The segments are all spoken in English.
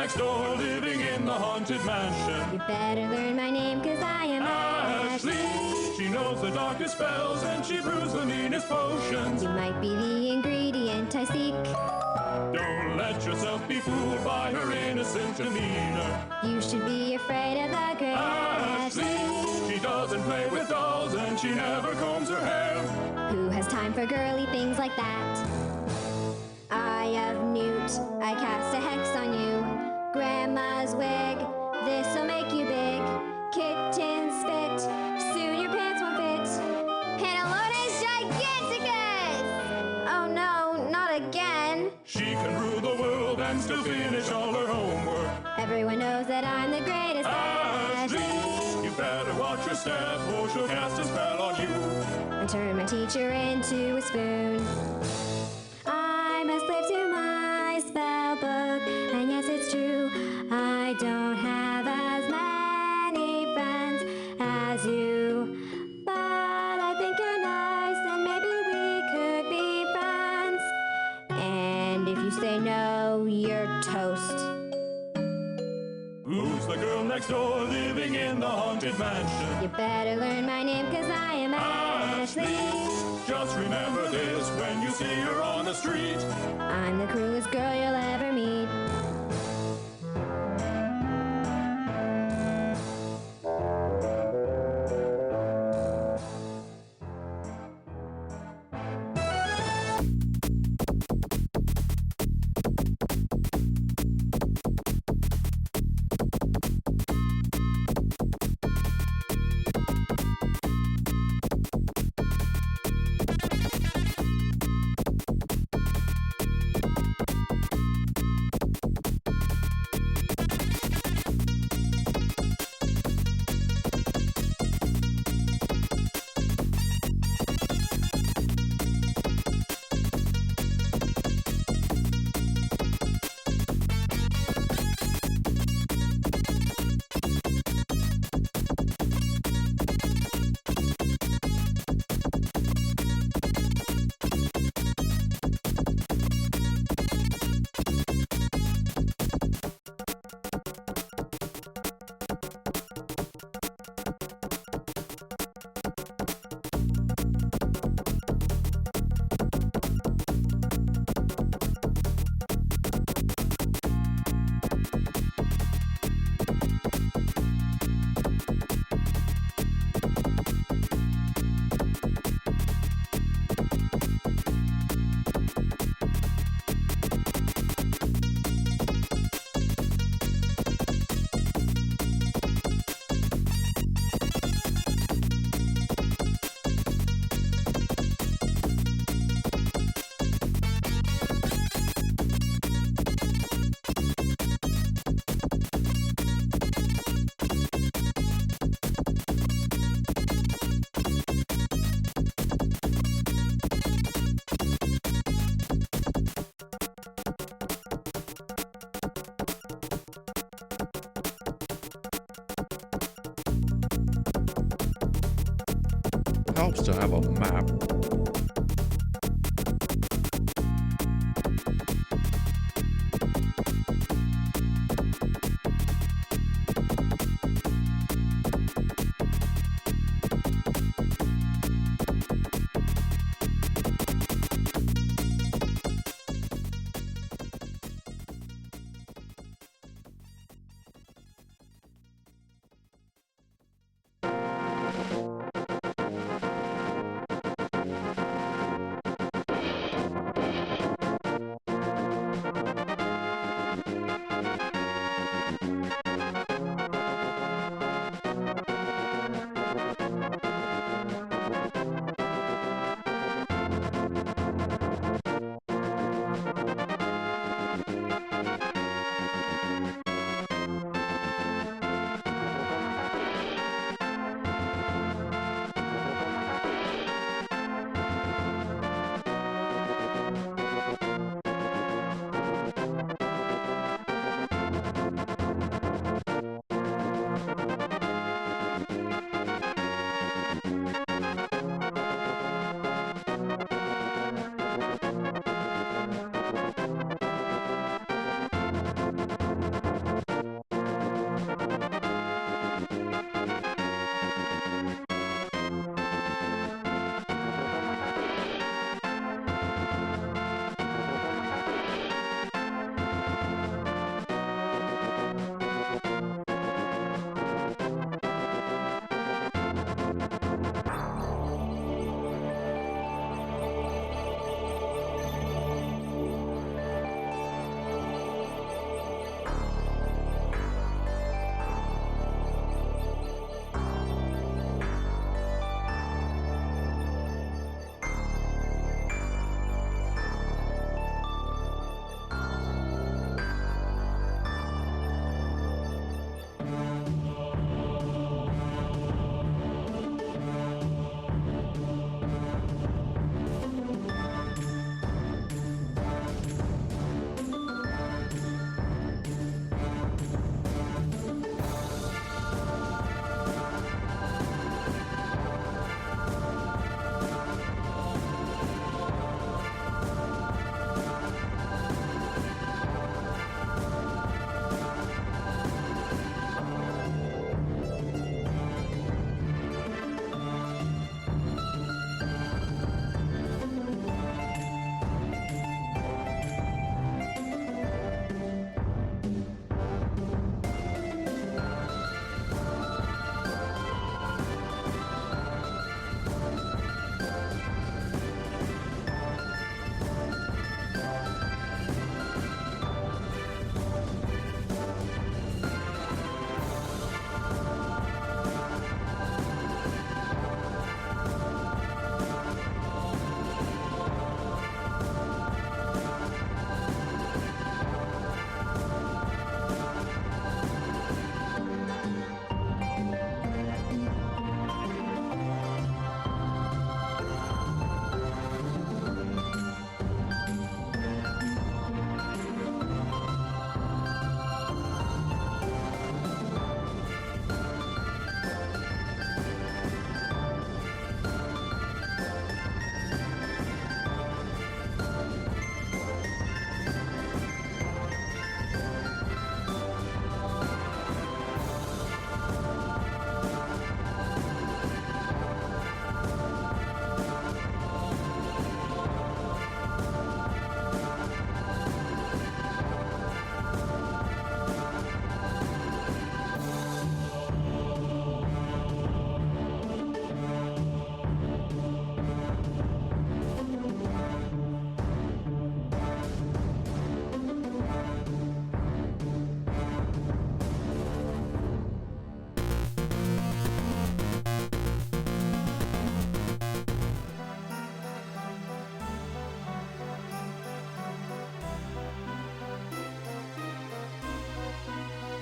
next door living in the haunted mansion. You better learn my name, 'cause I am Ashley. She knows the darkest spells and she brews the meanest potions. You might be the ingredient I seek. Don't let yourself be fooled by her innocent demeanor. You should be afraid of the great Ashley. She doesn't play with dolls and she never combs her hair. Who has time for girly things like that? Eye of Newt, I cast a hex on you. Grandma's wig, this'll make you big. Kitten spit, soon your pants won't fit. Pantallones giganticus! Oh no, not again. She can rule the world and still finish all her homework. Everyone knows that I'm the greatest. Ashley, you better watch your step or she'll cast a spell on you And turn my teacher into a spoon. I'm a slave to my spell book, and yes, it's true, I don't have as many friends as you. But I think you're nice, and maybe we could be friends. And if you say no, you're toast. Who's the girl next door living in the haunted mansion? You better learn my name, 'cause I am Ashley. Just remember this when you see her on the street. I'm the cruelest girl you'll ever meet. Helps to have a map.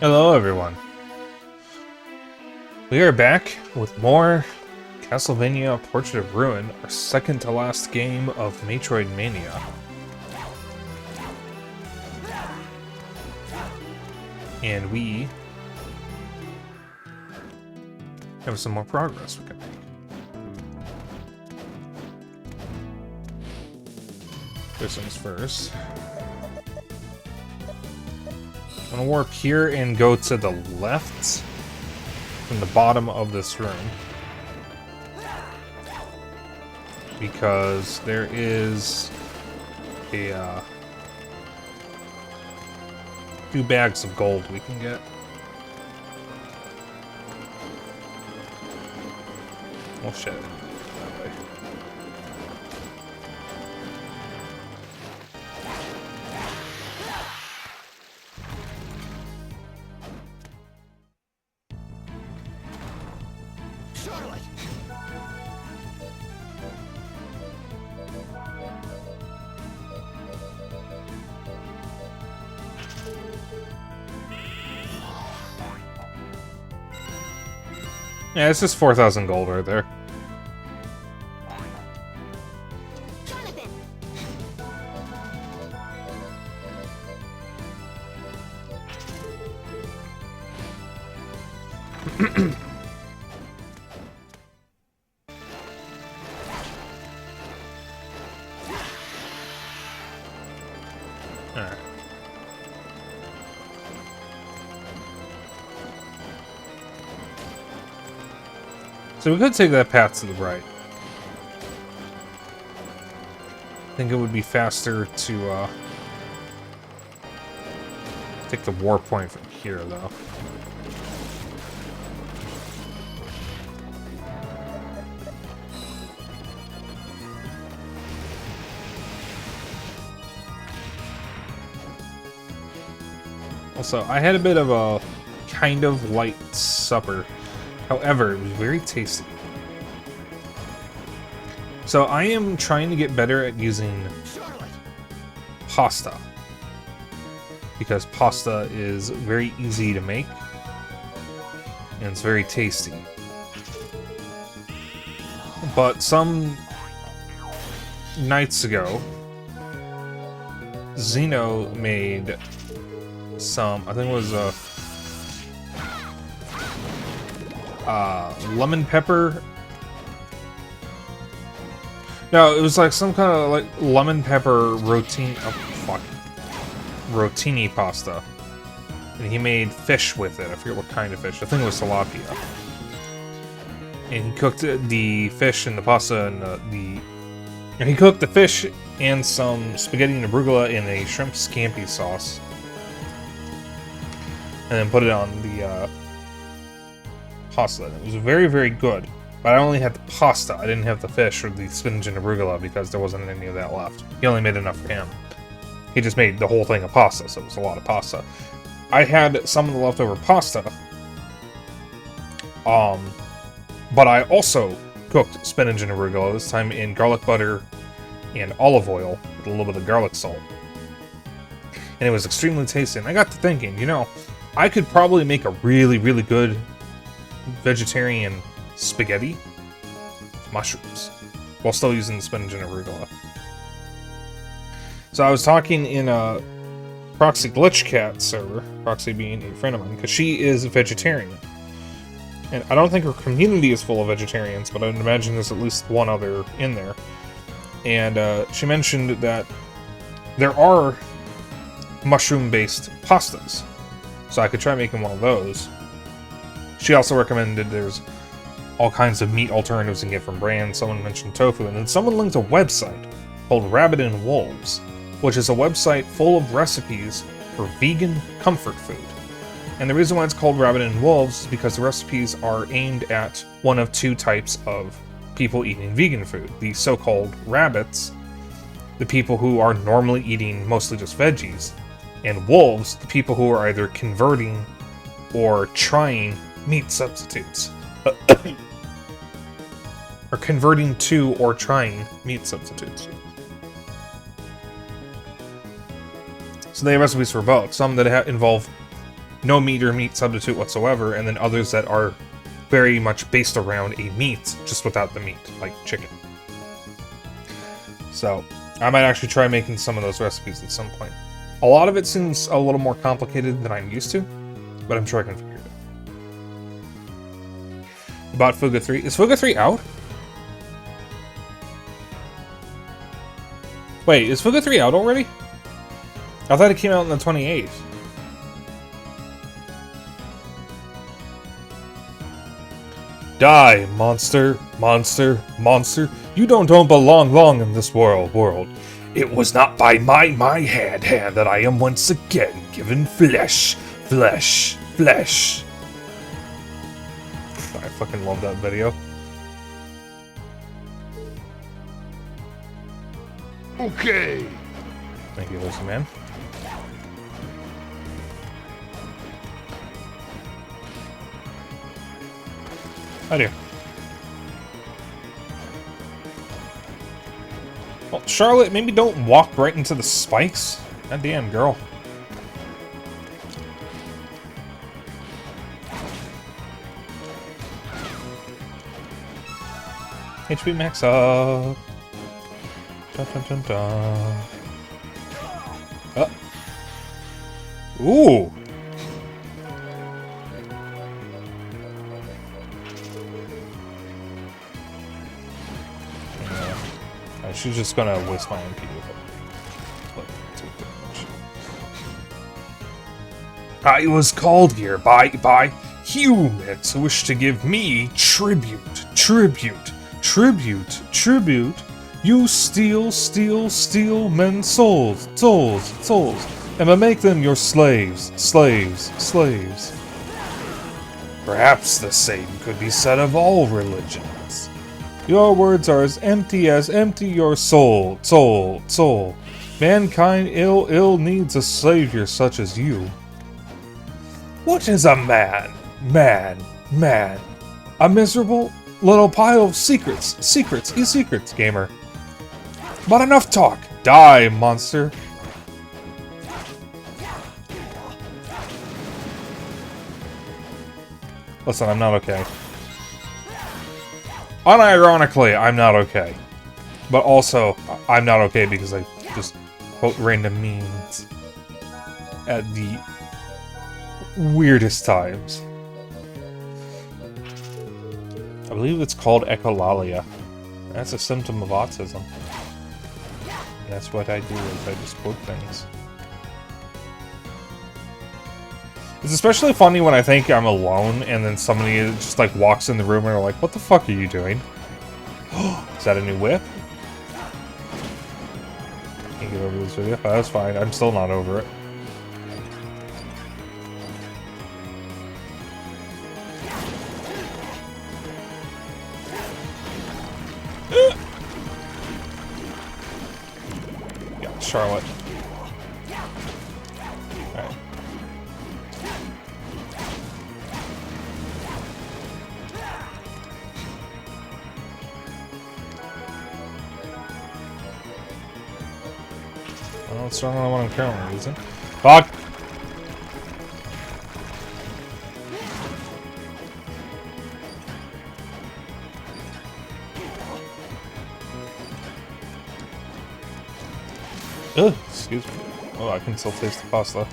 Hello everyone. We are back with more Castlevania Portrait of Ruin, our second to last game of Metroidvania. And we have some more progress we can make. This one's first. I'm gonna warp here and go to the left from the bottom of this room. Because there is a 2 bags of gold we can get. Oh shit. That way. Yeah, it's just 4,000 gold right there. Alright. So we could take that path to the right. I think it would be faster to take the war point from here, though. Also, I had a bit of a kind of light supper. However, it was very tasty. So I am trying to get better at using pasta. Because pasta is very easy to make. and it's very tasty. But some nights ago, Zeno made some, I think it was lemon pepper. No, it was like some kind of like lemon pepper rotini pasta. And he made fish with it. I forget what kind of fish. I think it was tilapia. And he cooked the fish and the pasta and he cooked the fish and some spaghetti and arugula in a shrimp scampi sauce. And then put it on the pasta. It was very, very good. But I only had the pasta. I didn't have the fish or the spinach and arugula because there wasn't any of that left. He only made enough for him. He just made the whole thing of pasta, so it was a lot of pasta. I had some of the leftover pasta. But I also cooked spinach and arugula, this time in garlic butter and olive oil with a little bit of garlic salt. And it was extremely tasty. And I got to thinking, you know, I could probably make a really, really good vegetarian spaghetti with mushrooms while still using the spinach and arugula. So I was talking in a Proxy Glitch Cat server, Proxy being a friend of mine, because she is a vegetarian. And I don't think her community is full of vegetarians, but I'd imagine there's at least one other in there. And she mentioned that there are mushroom-based pastas, so I could try making one of those. She also recommended there's all kinds of meat alternatives you can get from brands. Someone mentioned tofu, and then someone linked a website called Rabbit and Wolves, which is a website full of recipes for vegan comfort food. And the reason why it's called Rabbit and Wolves is because the recipes are aimed at one of two types of people eating vegan food. The so-called rabbits, the people who are normally eating mostly just veggies, and wolves, the people who are either converting or trying meat substitutes. Or converting to or trying meat substitutes. So they have recipes for both. Some that involve no meat or meat substitute whatsoever, and then others that are very much based around a meat, just without the meat, like chicken. So I might actually try making some of those recipes at some point. A lot of it seems a little more complicated than I'm used to, but I'm sure I can figure it out. About Fuga 3. Is Fuga 3 out? Wait, is Fuga 3 out already? I thought it came out on the 28th. Die, monster, monster, monster. You don't belong long in this world. It was not by my hand that I am once again given flesh. I fucking love that video. Okay. Thank you, Lucy, man. I do. Well, Charlotte, maybe don't walk right into the spikes. God damn, girl. HP max up. Dun, dun, dun, dun. Ooh. She's just gonna waste my MP with it. I was called here by humans who wish to give me tribute. You steal men's souls, and make them your slaves. Perhaps the same could be said of all religions. Your words are as empty your soul. Mankind ill needs a savior such as you. What is a man? A miserable little pile of secrets, gamer. But enough talk. Die, monster. Listen, I'm not okay. Unironically, I'm not okay. But also, I'm not okay because I just quote random memes at the weirdest times. I believe it's called echolalia. That's a symptom of autism. That's what I do, is I just quote things. It's especially funny when I think I'm alone and then somebody just like walks in the room and are like, what the fuck are you doing? Is that a new whip? Can't get over this video. Oh, that's fine. I'm still not over it. Yeah, Charlotte. Alright. Well, it's not the one I'm currently using. Fuck! Ugh, excuse me. Oh, I can still taste the pasta.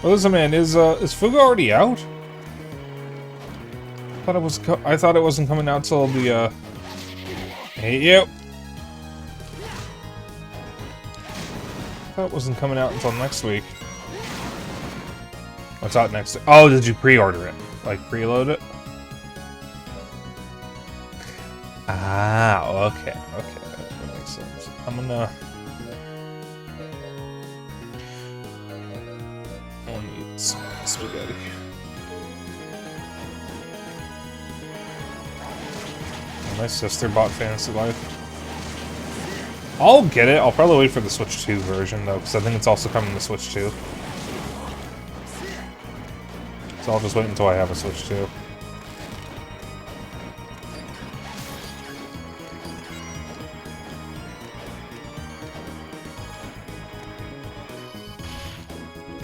Well, listen, man, is Fuga already out? I thought it wasn't coming out till the I hate you. I thought it wasn't coming out until next week. What's out next? Oh, did you pre-order it? Like preload it? Ah, okay, okay, that makes sense. I'm gonna. I'll need some spaghetti. My sister bought Fantasy Life. I'll get it. I'll probably wait for the Switch 2 version, though, because I think it's also coming to Switch 2. So I'll just wait until I have a Switch 2.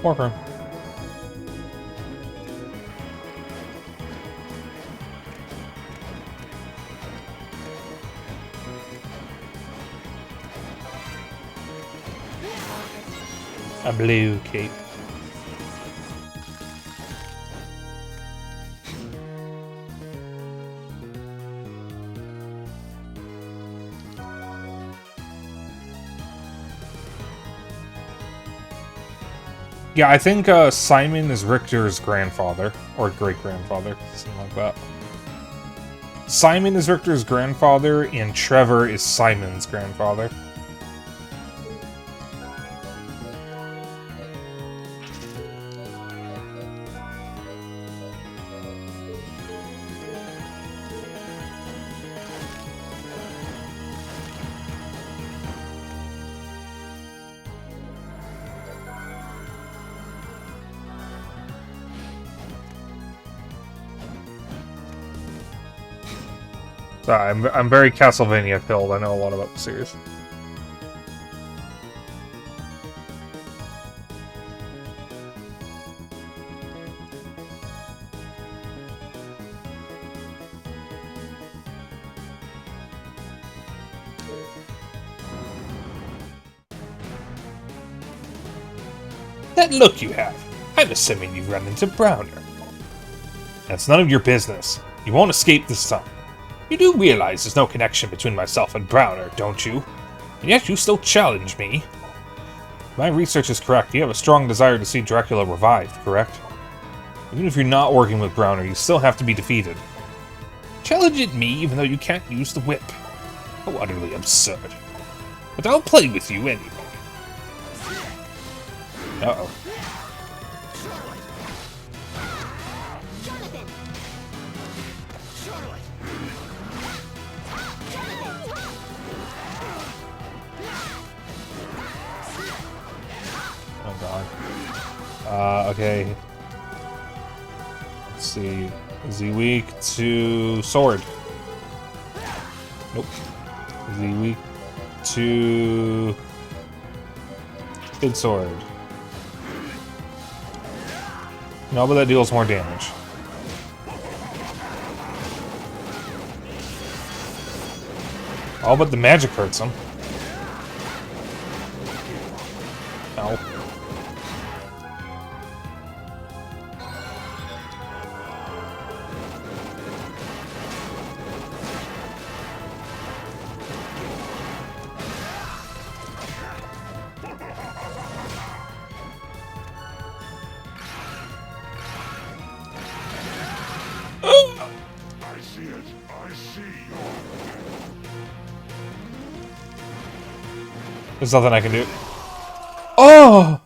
Warframe. A blue cape. Yeah, I think Simon is Richter's grandfather, or great-grandfather, something like that. Simon is Richter's grandfather, and Trevor is Simon's grandfather. Sorry, I'm very Castlevania pilled. I know a lot about the series. That look you have. I'm assuming you've run into Browner. That's none of your business. You won't escape this time. You do realize there's no connection between myself and Browner, don't you? And yet you still challenge me. If my research is correct, you have a strong desire to see Dracula revived, correct? Even if you're not working with Browner, you still have to be defeated. Challenging me even though you can't use the whip. How utterly absurd. But I'll play with you anyway. Uh-oh. Okay. Let's see. Is he weak to sword? Nope. Is he weak to big sword? No, but that deals more damage. Oh, but the magic hurts him. Ow. I see it. I see you. There's nothing I can do. Oh!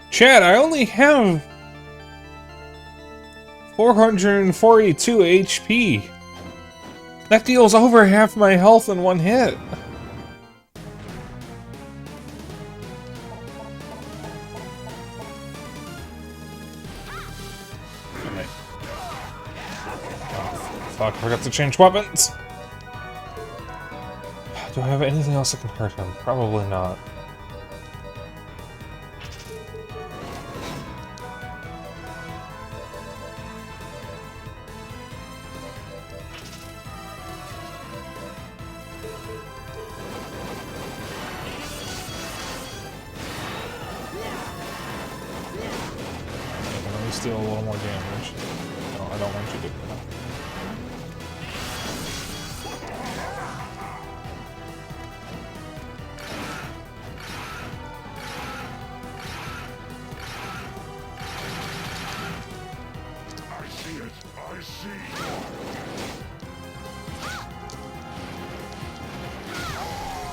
Chad, I only have 442 HP. That deals over half my health in one hit. Alright. Oh, fuck, I forgot to change weapons. Do I have anything else that can hurt him? Probably not. Let me steal a little more damage. No, I don't want you to do that. I see it. I see.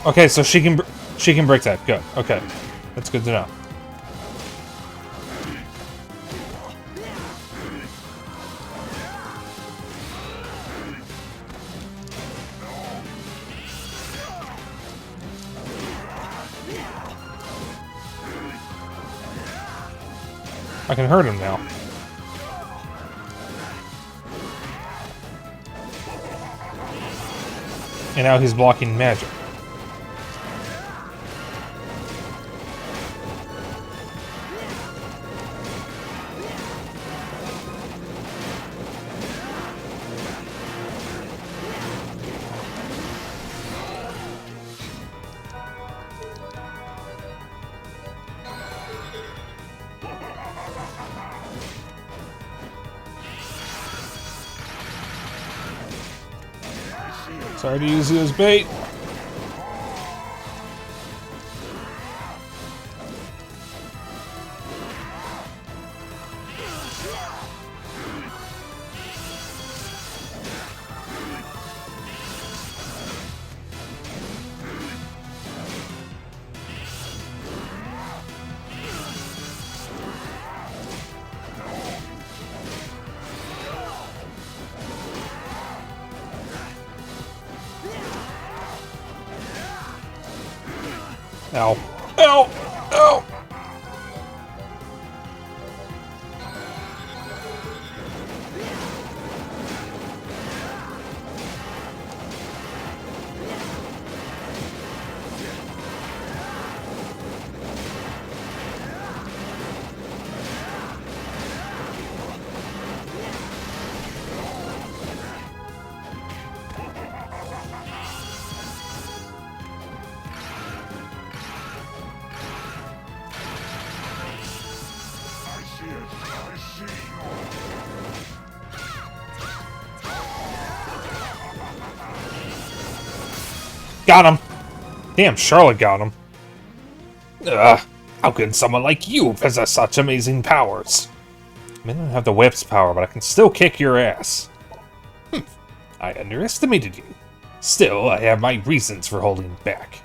Okay, so she can break that. Good. Okay, that's good to know. I can hurt him now. And now he's blocking magic. Sorry to use you as bait. Ow. Ow! Ow! Got him! Damn, Charlotte got him. Ugh, how can someone like you possess such amazing powers? I may not have the whip's power, but I can still kick your ass. I underestimated you. Still, I have my reasons for holding back.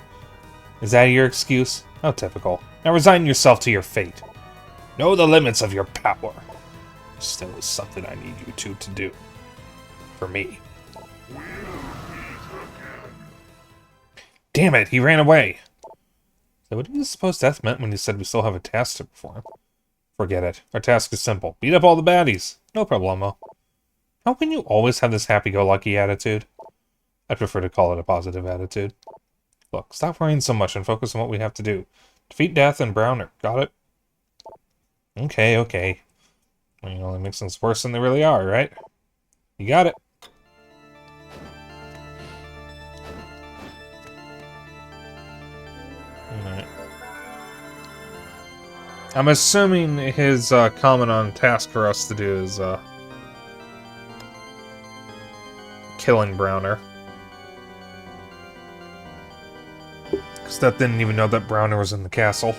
Is that your excuse? How typical. Now resign yourself to your fate. Know the limits of your power. Still is something I need you two to do. For me. Damn it, he ran away. So what do you suppose that meant when you said we still have a task to perform? Forget it. Our task is simple. Beat up all the baddies. No problemo. How can you always have this happy-go-lucky attitude? I prefer to call it a positive attitude. Look, stop worrying so much and focus on what we have to do. Defeat Death and Browner. Got it? Okay, okay. I mean, it only makes things worse than they really are, right? You got it. Alright. I'm assuming his comment on task for us to do is killing Browner. Because that didn't even know that Browner was in the castle.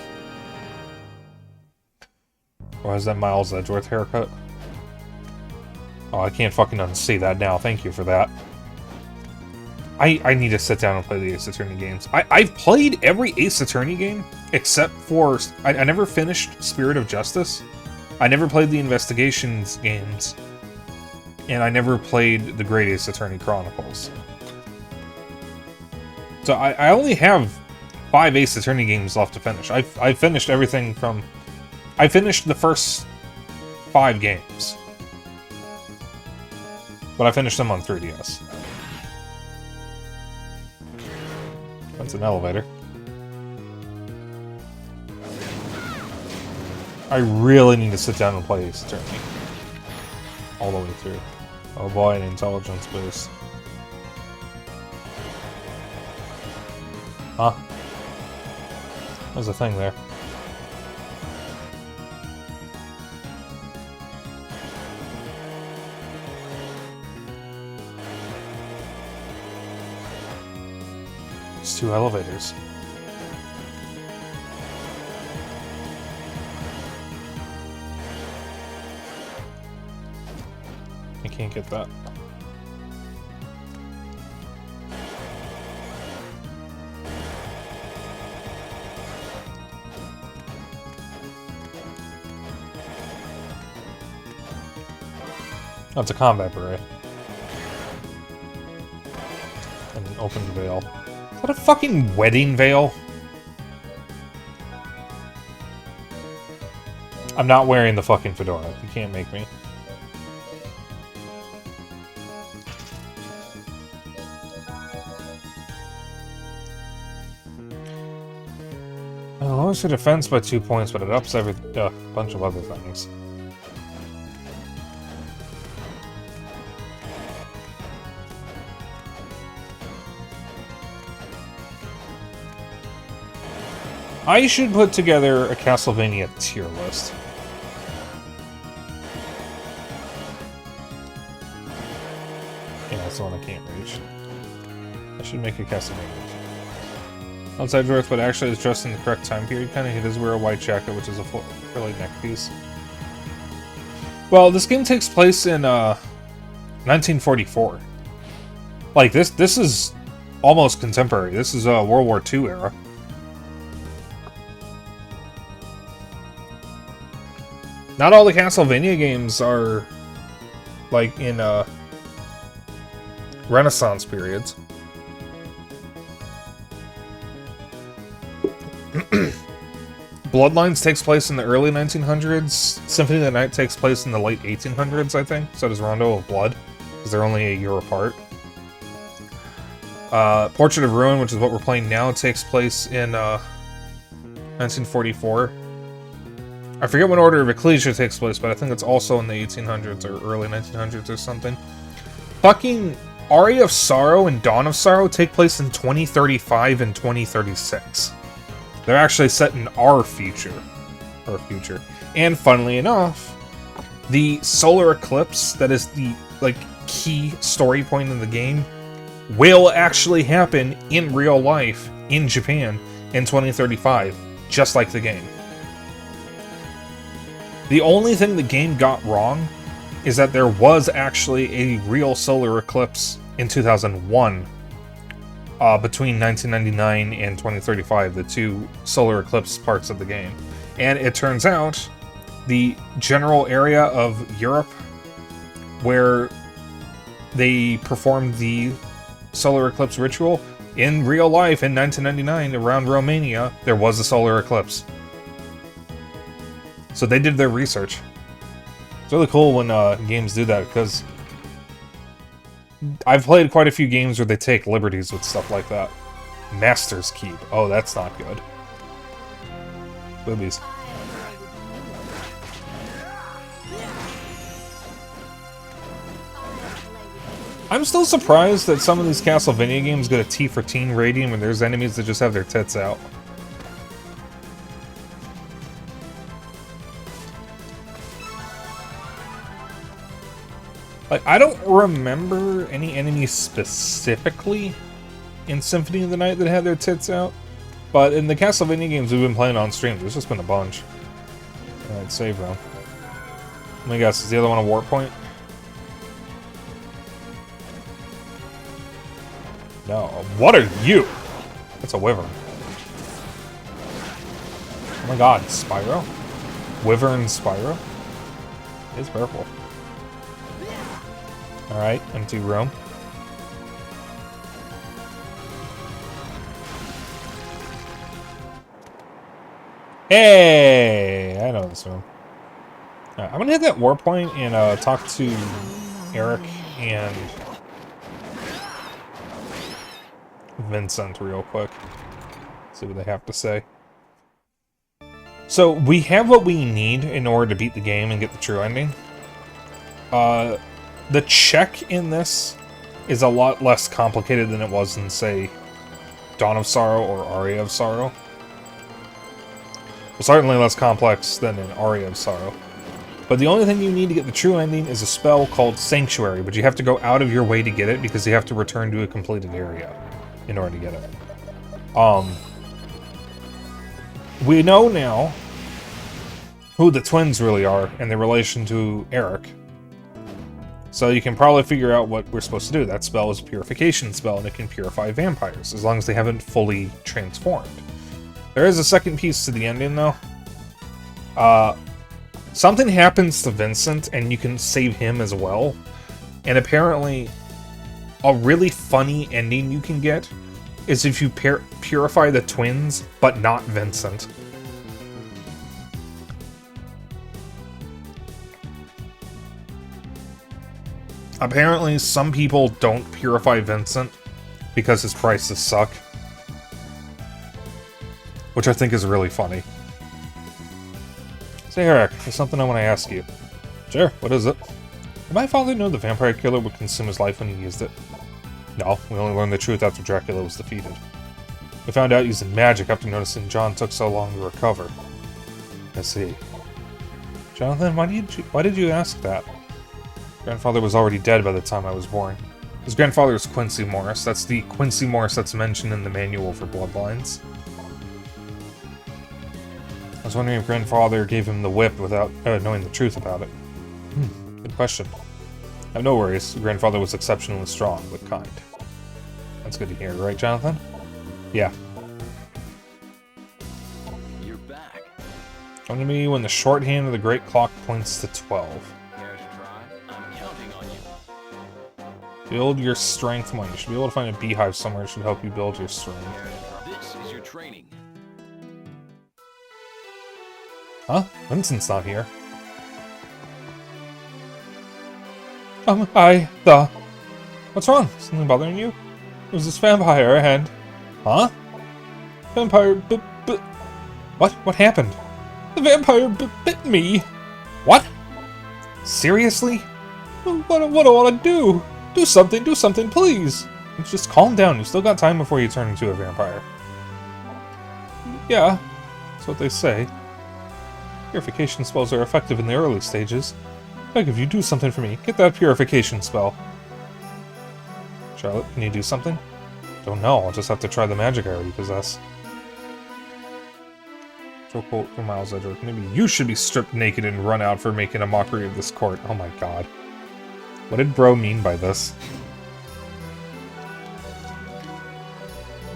Or is that Miles Edgeworth haircut? Oh, I can't fucking unsee that now. Thank you for that. I need to sit down and play the Ace Attorney games. I've played every Ace Attorney game, except for... I never finished Spirit of Justice. I never played the Investigations games. And I never played the Great Ace Attorney Chronicles. So I only have 5 Ace Attorney games left to finish. I've finished everything from... I finished the first 5 games. But I finished them on 3DS. That's an elevator. I really need to sit down and play Ace Attorney. All the way through. Oh boy, an intelligence boost. Huh? There's a thing there. It's 2 elevators. I can't get that. Oh, it's a combat beret. And an open veil. Is that a fucking wedding veil? I'm not wearing the fucking fedora. You can't make me. It lowers your defense by 2 points, but it ups every bunch of other things. I should put together a Castlevania tier list. Yeah, that's the one I can't reach. I should make a Castlevania. Outside Edgeworth, but actually is dressed in the correct time period. Kinda, he does wear a white jacket, which is a frilly neck piece. Well, this game takes place in 1944. Like this is almost contemporary. This is World War II era. Not all the Castlevania games are like in Renaissance periods. Bloodlines takes place in the early 1900s. Symphony of the Night takes place in the late 1800s, I think. So does Rondo of Blood, because they're only a year apart. Portrait of Ruin, which is what we're playing now, takes place in 1944. I forget what order of Ecclesia takes place, but I think it's also in the 1800s or early 1900s or something. Fucking Aria of Sorrow and Dawn of Sorrow take place in 2035 and 2036. They're actually set in our future. And funnily enough, the solar eclipse that is the key story point in the game will actually happen in real life in Japan in 2035, just like the game. The only thing the game got wrong is that there was actually a real solar eclipse in 2001 between 1999 and 2035, the 2 solar eclipse parts of the game. And it turns out the general area of Europe where they performed the solar eclipse ritual, in real life in 1999 around Romania, there was a solar eclipse. So they did their research. It's really cool when games do that, because I've played quite a few games where they take liberties with stuff like that. Master's Keep. Oh, that's not good. Boobies. I'm still surprised that some of these Castlevania games get a T for teen rating when there's enemies that just have their tits out. Like, I don't remember any enemies specifically in Symphony of the Night that had their tits out, but in the Castlevania games we've been playing on stream, there's just been a bunch. Alright, save room. Let me guess, is the other one a warp point? No. What are you? That's a wyvern. Oh my god, Spyro? Wyvern Spyro? It's purple. Alright, empty room. Hey! I know this room. Right, I'm gonna hit that warp point and talk to Eric and Vincent real quick. See what they have to say. So, we have what we need in order to beat the game and get the true ending. The check in this is a lot less complicated than it was in, say, Dawn of Sorrow or Aria of Sorrow. Well, certainly less complex than in Aria of Sorrow. But the only thing you need to get the true ending is a spell called Sanctuary, but you have to go out of your way to get it because you have to return to a completed area in order to get it. We know now who the twins really are and their relation to Eric. So you can probably figure out what we're supposed to do. That spell is a purification spell, and it can purify vampires, as long as they haven't fully transformed. There is a second piece to the ending, though. Something happens to Vincent, and you can save him as well. And apparently, a really funny ending you can get is if you purify the twins, but not Vincent. Apparently, some people don't purify Vincent because his prices suck. Which I think is really funny. Say, Eric, there's something I want to ask you. Sure, what is it? Did my father know the vampire killer would consume his life when he used it? No, we only learned the truth after Dracula was defeated. We found out using magic after noticing John took so long to recover. I see. Jonathan, why did you ask that? Grandfather was already dead by the time I was born. His grandfather is Quincy Morris. That's the Quincy Morris that's mentioned in the manual for Bloodlines. I was wondering if Grandfather gave him the whip without knowing the truth about it. Good question. I have no worries. Grandfather was exceptionally strong, but kind. That's good to hear, right, Jonathan? Yeah. You're back. Come to me when the shorthand of the great clock points to 12. I'm counting on you. Build your strength one. You should be able to find a beehive somewhere that should help you build your strength. This is your training. Huh? Vincent's not here. What's wrong? Something bothering you? It was this vampire and... Huh? Vampire What? What happened? The vampire bit me! What? Seriously? What do I want to do? Do something, please! Just calm down, you still got time before you turn into a vampire. Yeah, that's what they say. Purification spells are effective in the early stages. Beg of you, do something for me. Get that purification spell. Charlotte, can you do something? Don't know, I'll just have to try the magic I already possess. Quote from Miles Edgeworth. Maybe you should be stripped naked and run out for making a mockery of this court. Oh my god. What did bro mean by this?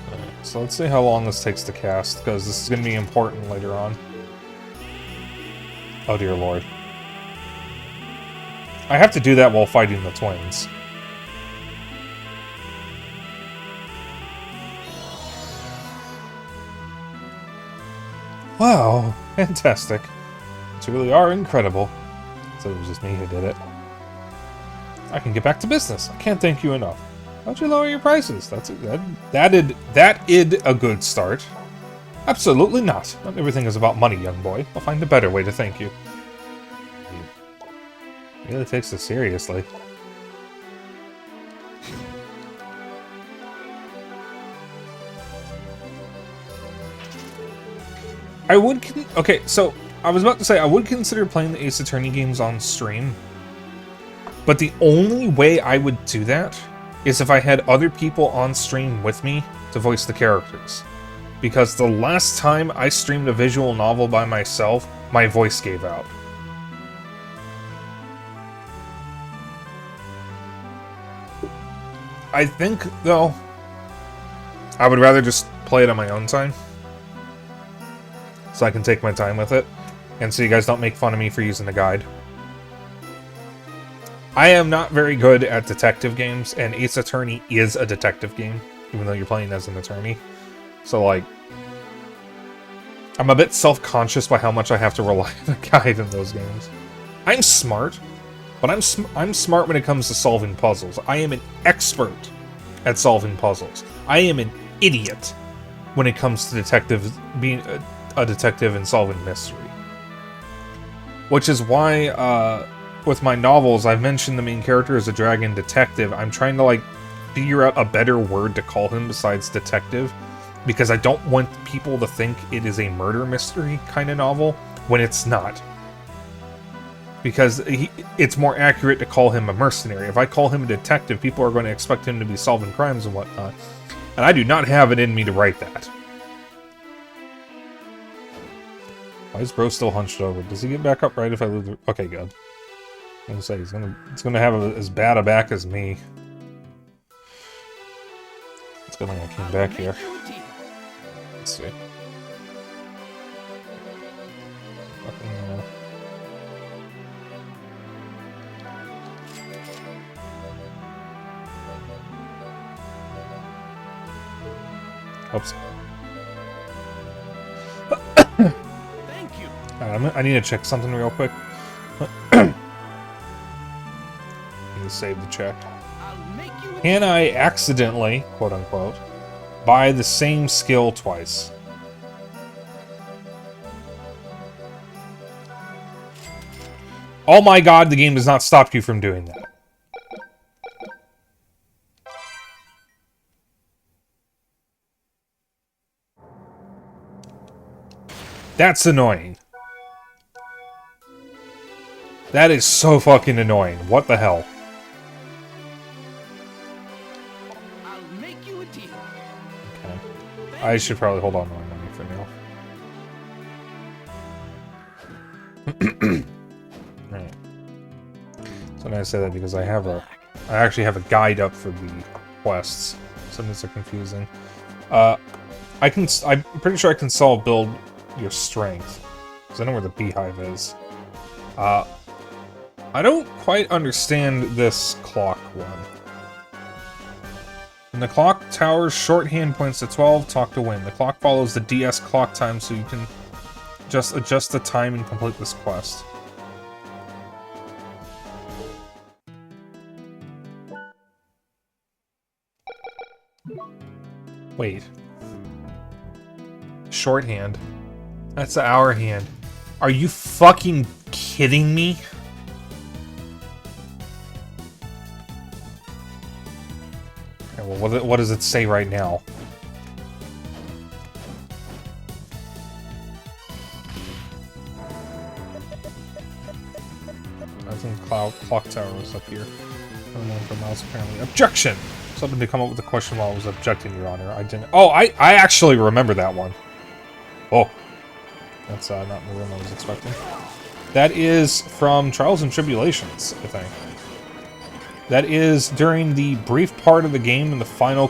Alright, so let's see how long this takes to cast, because this is going to be important later on. Oh dear lord. I have to do that while fighting the twins. Wow, fantastic. You really are incredible. So it was just me who did it. I can get back to business. I can't thank you enough. Why don't you lower your prices? That id a good start. Absolutely not. Not everything is about money, young boy. I'll find a better way to thank you. He really takes this seriously. I would... Okay, so I was about to say I would consider playing the Ace Attorney games on stream. But the only way I would do that is if I had other people on stream with me to voice the characters. Because the last time I streamed a visual novel by myself, my voice gave out. I think, though, I would rather just play it on my own time. So I can take my time with it. And so you guys don't make fun of me for using the guide. I am not very good at detective games, and Ace Attorney is a detective game, even though you're playing as an attorney. So, like, I'm a bit self-conscious by how much I have to rely on a guide in those games. I'm smart, but I'm smart when it comes to solving puzzles. I am an expert at solving puzzles. I am an idiot when it comes to being a detective and solving mystery. Which is why, with my novels, I've mentioned the main character as a dragon detective. I'm trying to, like, figure out a better word to call him besides detective, because I don't want people to think it is a murder mystery kind of novel when it's not. Because it's more accurate to call him a mercenary. If I call him a detective, people are going to expect him to be solving crimes and whatnot. And I do not have it in me to write that. Why is bro still hunched over? Does he get back up right if I lose the... Okay, good. I'm gonna say it's gonna have as bad a back as me. It's good thing I came back here. Let's see. Oops. Thank you. I need to check something real quick. Save the check. Can I accidentally, quote unquote, buy the same skill twice? Oh my god, the game does not stop you from doing that. That's annoying. That is so fucking annoying. What the hell? I should probably hold on to my money for now. Right. So I'm gonna say that because I actually have a guide up for the quests. Some of these are confusing. I'm pretty sure I can solve build your strength, because I know where the beehive is. I don't quite understand this clock one. When the clock tower's shorthand points to 12, talk to win. The clock follows the DS clock time, so you can just adjust the time and complete this quest. Wait. Shorthand. That's the hour hand. Are you fucking kidding me? Okay, well, what does it say right now? I think clock tower was up here. For mouse apparently. Objection! Something to come up with a question while I was objecting, Your Honor. I didn't. Oh, I actually remember that one. Oh. That's not the room I was expecting. That is from Trials and Tribulations, I think. That is during the brief part of the game in the final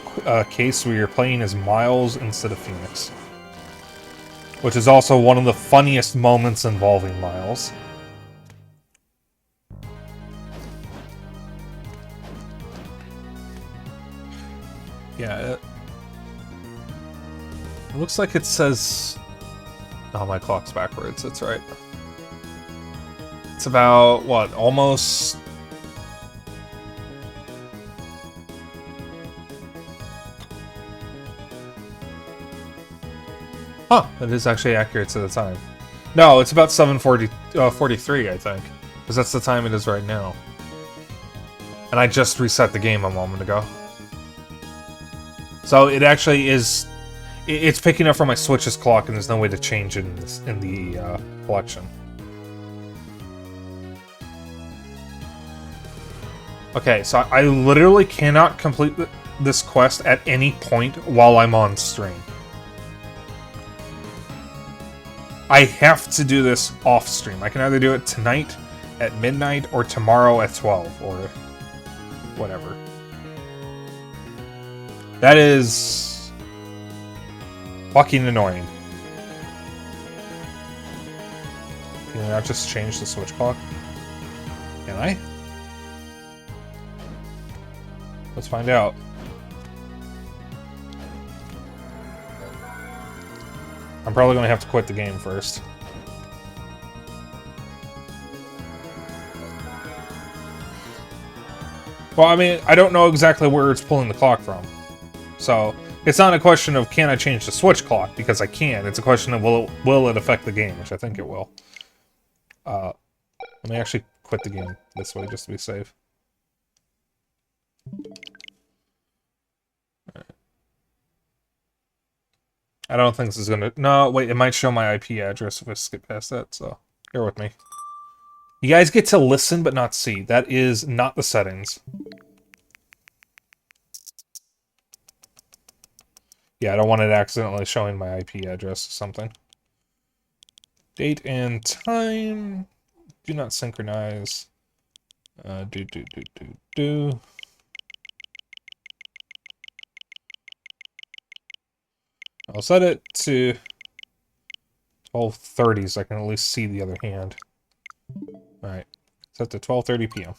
case where you're playing as Miles instead of Phoenix. Which is also one of the funniest moments involving Miles. Yeah, it looks like it says... Oh, my clock's backwards, that's right. It's about, what, almost Huh, that is actually accurate to the time. No, it's about 7:43, I think. Because that's the time it is right now. And I just reset the game a moment ago. So it actually is... It's picking up from my Switch's clock, and there's no way to change it in the collection. Okay, so I literally cannot complete this quest at any point while I'm on stream. I have to do this off stream. I can either do it tonight at midnight or tomorrow at 12 or whatever. That is fucking annoying. Can I not just change the Switch clock? Can I? Let's find out. I'm probably going to have to quit the game first. Well, I mean, I don't know exactly where it's pulling the clock from. So, it's not a question of can I change the Switch clock, because I can. It's a question of will it affect the game, which I think it will. Let me actually quit the game this way, just to be safe. I don't think this is gonna... No, wait, it might show my IP address if I skip past that, so bear with me. You guys get to listen but not see. That is not the settings. Yeah, I don't want it accidentally showing my IP address or something. Date and time. Do not synchronize. Do. I'll set it to 12:30 so I can at least see the other hand. Alright, set to 12:30 p.m.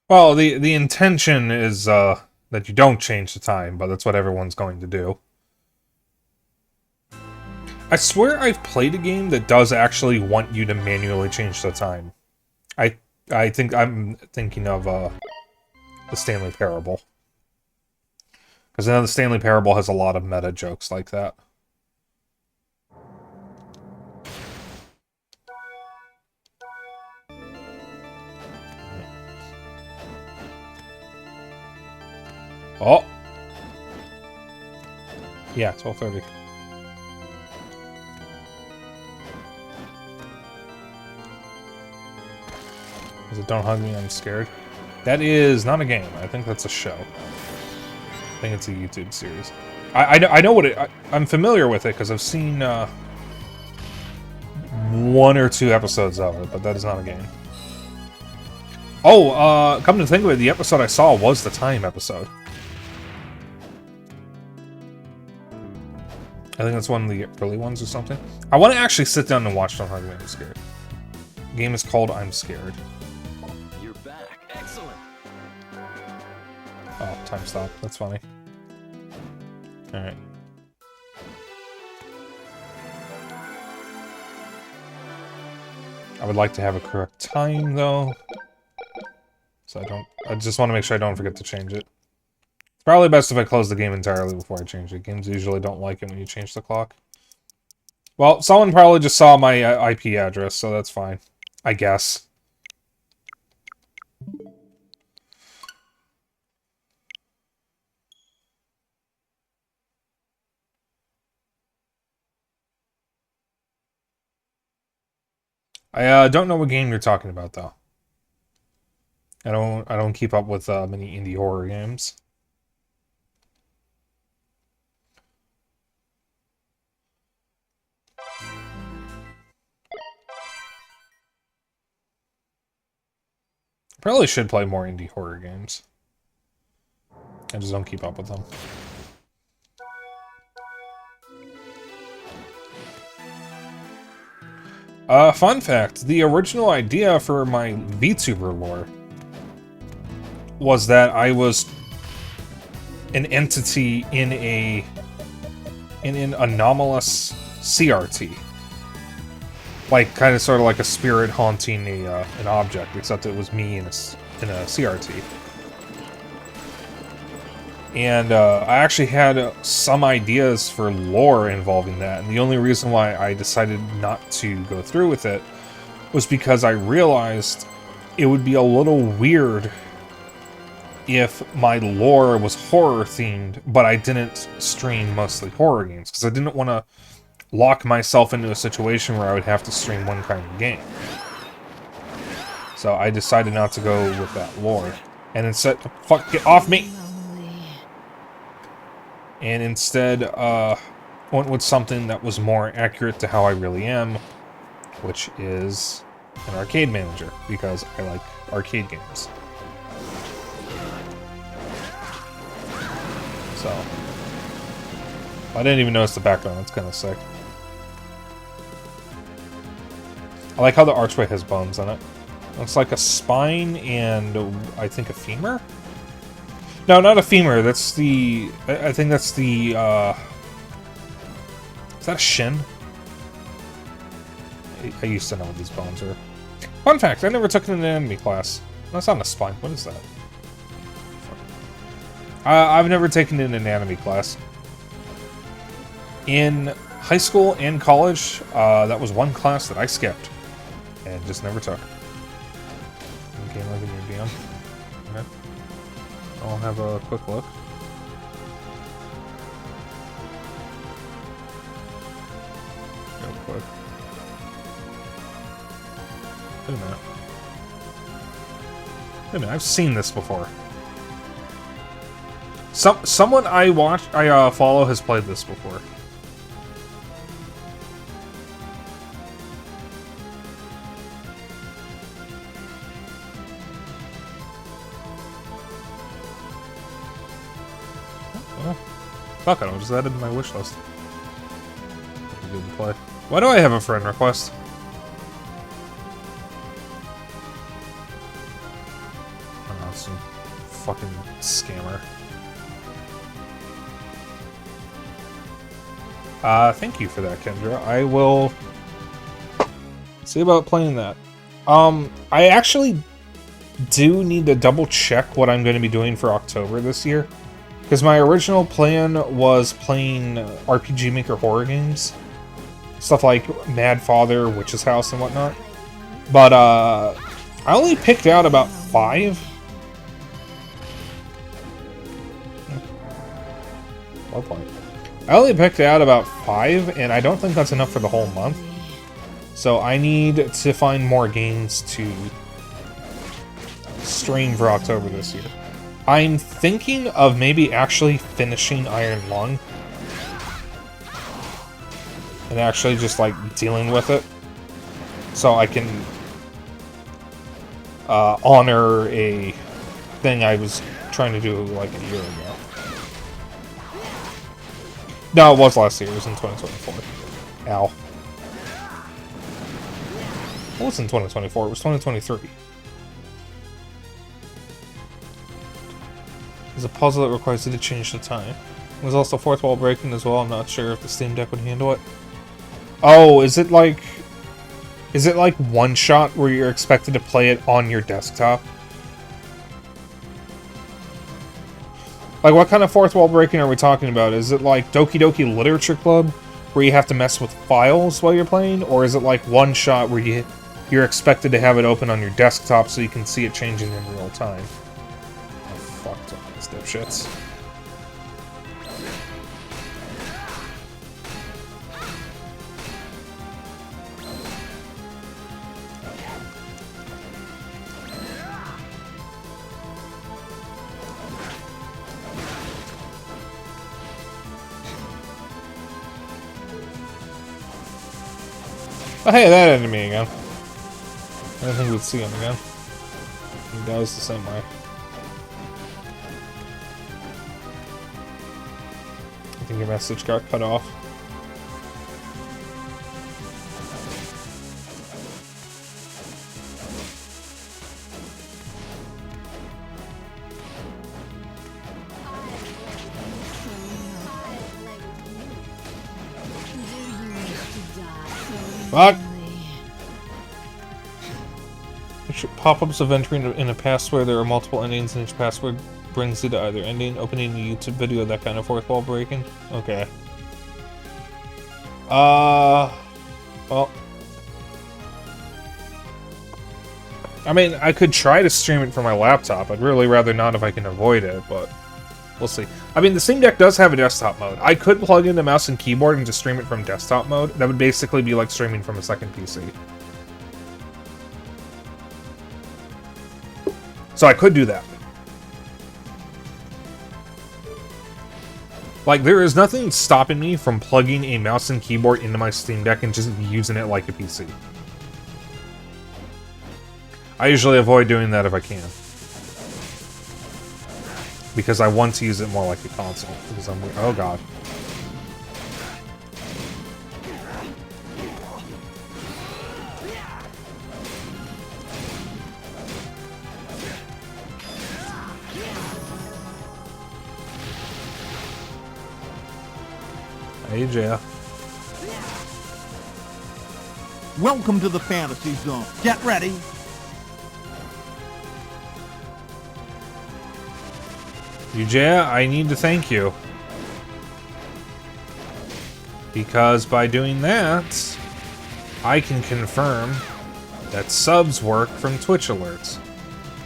Well, the intention is that you don't change the time, but that's what everyone's going to do. I swear I've played a game that does actually want you to manually change the time. I think I'm thinking of the Stanley Parable. Because I know the Stanley Parable has a lot of meta jokes like that. Oh! Yeah, 12:30. Is it Don't Hug Me, I'm Scared? That is not a game. I think that's a show. I think it's a YouTube series. I know what it... I'm familiar with it because I've seen 1 or 2 episodes of it, but that is not a game. Oh, come to think of it, the episode I saw was the Time episode. I think that's one of the early ones or something. I want to actually sit down and watch Don't Hug Me, I'm Scared. The game is called I'm Scared. You're back. Excellent. Oh, time stop. That's funny. Alright. I would like to have a correct time, though. So I just want to make sure I don't forget to change it. It's probably best if I close the game entirely before I change it. Games usually don't like it when you change the clock. Well, someone probably just saw my IP address, so that's fine. I guess. I don't know what game you're talking about, though. I don't keep up with many indie horror games. Probably should play more indie horror games. I just don't keep up with them. Fun fact, the original idea for my VTuber lore was that I was an entity in an anomalous CRT. Like, kind of sort of like a spirit haunting an object, except it was me in a CRT. And I actually had some ideas for lore involving that, and the only reason why I decided not to go through with it was because I realized it would be a little weird if my lore was horror-themed, but I didn't stream mostly horror games, because I didn't want to lock myself into a situation where I would have to stream one kind of game. So I decided not to go with that lore. And instead... Fuck, get off me! And instead, went with something that was more accurate to how I really am, which is an arcade manager, because I like arcade games. So, I didn't even notice the background, it's kind of sick. I like how the archway has bones on it. Looks like a spine and I think a femur? No, not a femur, that's the... I think that's the, is that a shin? I used to know what these bones are. Fun fact, I never took an anatomy class. That's not a spine, what is that? I've never taken an anatomy class. In high school and college, that was one class that I skipped. And just never took. Okay, look at your DM. Okay. I'll have a quick look. Real quick. Wait a minute. Wait a minute, I've seen this before. Someone I follow has played this before. Well, fuck it, I'll just add it to my wish list. Good to play. Why do I have a friend request? Oh, some fucking scammer. Thank you for that, Kendra. I will see about playing that. I actually do need to double check what I'm going to be doing for October this year. Because my original plan was playing RPG Maker horror games. Stuff like Mad Father, Witch's House, and whatnot. But, I only picked out about 5. Well played. I only picked out about 5, and I don't think that's enough for the whole month. So I need to find more games to stream for October this year. I'm thinking of maybe actually finishing Iron Lung. And actually just, like, dealing with it. So I can honor a thing I was trying to do, like, a year ago. No, it was last year. It was in 2024. Ow. It was in 2024. It was 2023. There's a puzzle that requires you to change the time. There's also fourth wall breaking as well. I'm not sure if the Steam Deck would handle it. Oh, is it like one shot where you're expected to play it on your desktop? Like, what kind of fourth wall breaking are we talking about? Is it like Doki Doki Literature Club, where you have to mess with files while you're playing? Or is it like one shot where you're expected to have it open on your desktop so you can see it changing in real time? Oh, fuck these dipshits. Oh, hey, that enemy again. I don't think we'd see him again. He goes the same way. I think your message got cut off. Fuck! Pop-ups of entering in a password. There are multiple endings, and each password brings you to either ending, opening a YouTube video, that kind of fourth wall breaking. Okay. Well. I mean, I could try to stream it from my laptop. I'd really rather not if I can avoid it, but we'll see. I mean, the Steam Deck does have a desktop mode. I could plug in the mouse and keyboard and just stream it from desktop mode. That would basically be like streaming from a second PC. So I could do that. Like, there is nothing stopping me from plugging a mouse and keyboard into my Steam Deck and just using it like a PC. I usually avoid doing that if I can. Because I want to use it more like a console. Because I'm weird. Oh god. Hey, Jaya. Welcome to the fantasy zone. Get ready. Jaya, I need to thank you. Because by doing that, I can confirm that subs work from Twitch alerts.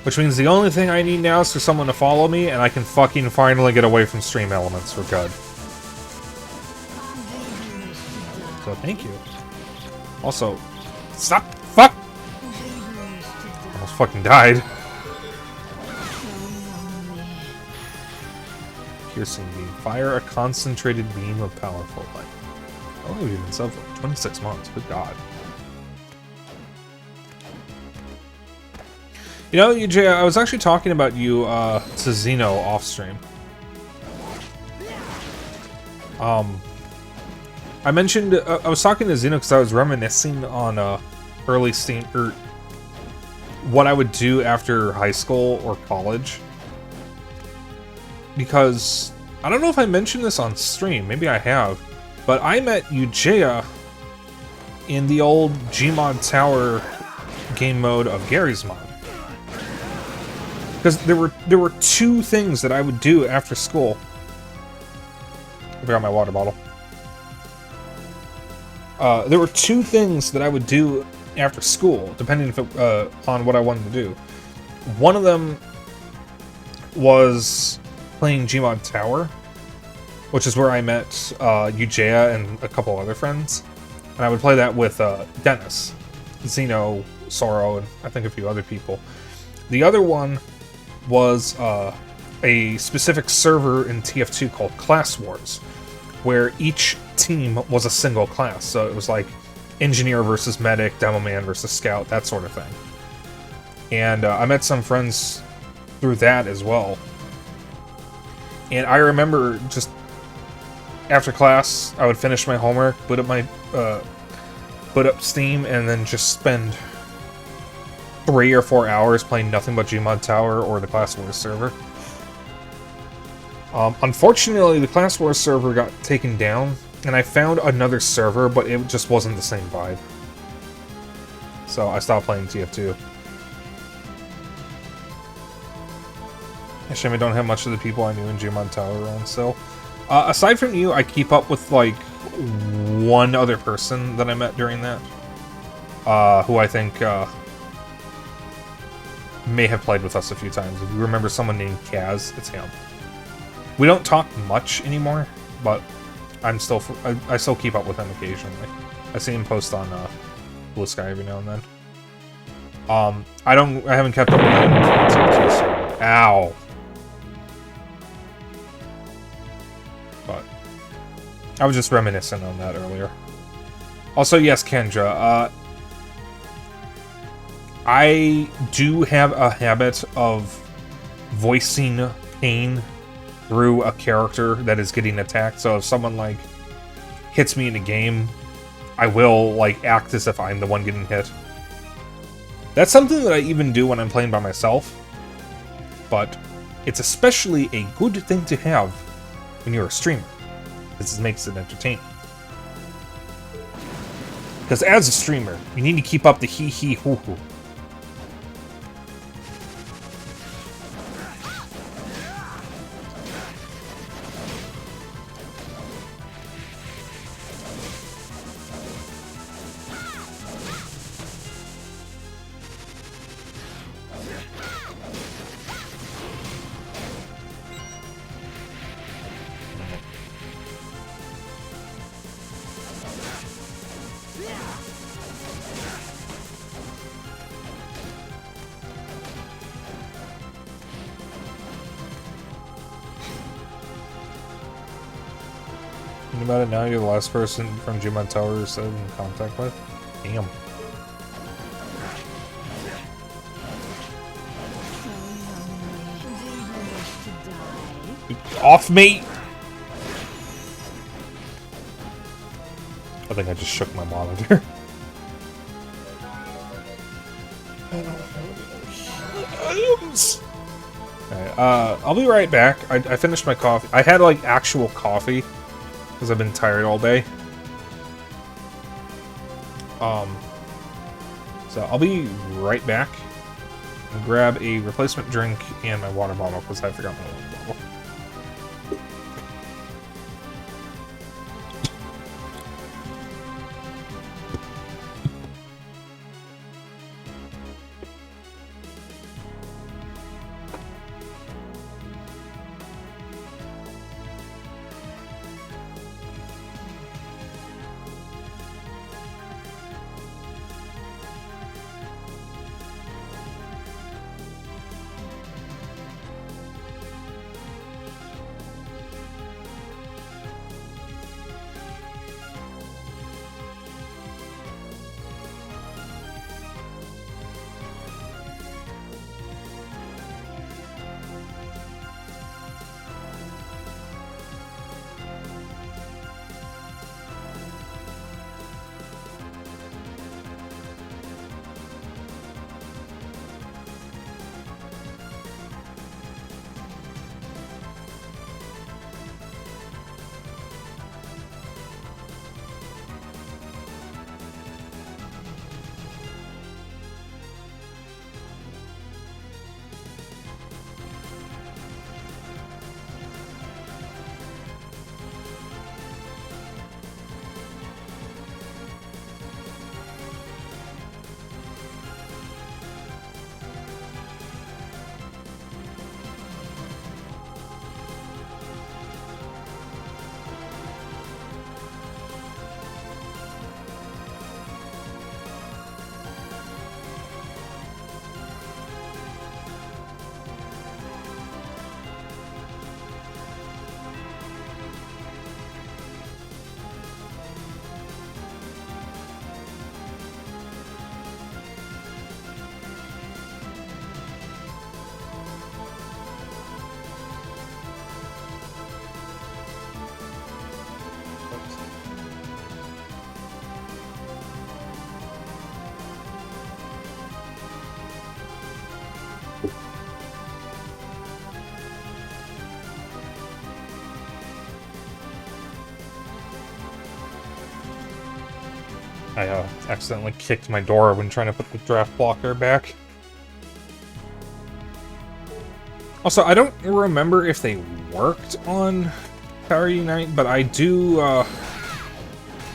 Which means the only thing I need now is for someone to follow me, and I can fucking finally get away from stream elements for good. So thank you. Also, stop! Fuck! Almost fucking died. Piercing beam. Fire a concentrated beam of powerful light. How long have you been sub for? 26 months. Good god. You know, Jay, I was actually talking about you to Zeno off stream. I mentioned I was talking to Zeno because I was reminiscing on early Steam or what I would do after high school or college. Because I don't know if I mentioned this on stream, maybe I have, but I met Ujaya in the old Gmod Tower game mode of Gary's Mod. Because there were two things that I would do after school. I forgot my water bottle. There were two things that I would do after school, depending if on what I wanted to do. One of them was playing Gmod Tower, which is where I met Ujaya and a couple other friends. And I would play that with Dennis, Zeno, Soro, and I think a few other people. The other one was a specific server in TF2 called Class Wars, where each team was a single class. So it was like engineer versus medic, demo man versus scout, that sort of thing. And I met some friends through that as well. And I remember just after class, I would finish my homework, boot up Steam, and then just spend 3 or 4 hours playing nothing but Gmod Tower or the Class Wars server. Unfortunately, the Class Wars server got taken down, and I found another server, but it just wasn't the same vibe. So I stopped playing TF2. Shame I don't have much of the people I knew in Gmod Tower around still. Aside from you, I keep up with, like, one other person that I met during that. Who I think, may have played with us a few times. If you remember someone named Kaz, it's him. We don't talk much anymore, but I still keep up with him occasionally. I see him post on Blue Sky every now and then. I haven't kept up with him. Ow. But I was just reminiscing on that earlier. Also, yes, Kendra, I do have a habit of voicing pain through a character that is getting attacked. So if someone, like, hits me in a game, I will, like, act as if I'm the one getting hit. That's something that I even do when I'm playing by myself. But it's especially a good thing to have when you're a streamer. This makes it entertaining. Because as a streamer, you need to keep up the hee hoo hoo. Think about it now, you're the last person from Belmont Tower I've been in contact with. Damn. Off, mate! I think I just shook my monitor. Alright, I'll be right back. I finished my coffee. I had, like, actual coffee. Because I've been tired all day. So I'll be right back. And grab a replacement drink and my water bottle, because I forgot my water bottle. I accidentally kicked my door when trying to put the draft blocker back. Also, I don't remember if they worked on Power Unite, but I do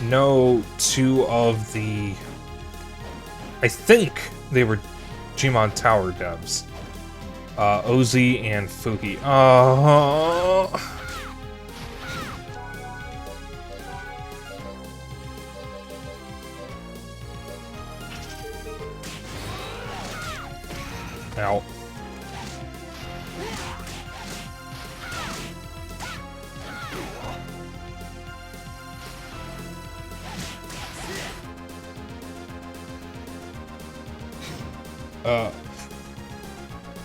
know two of the... I think they were Gmod Tower devs. Ozzy and Fuhi. Ow.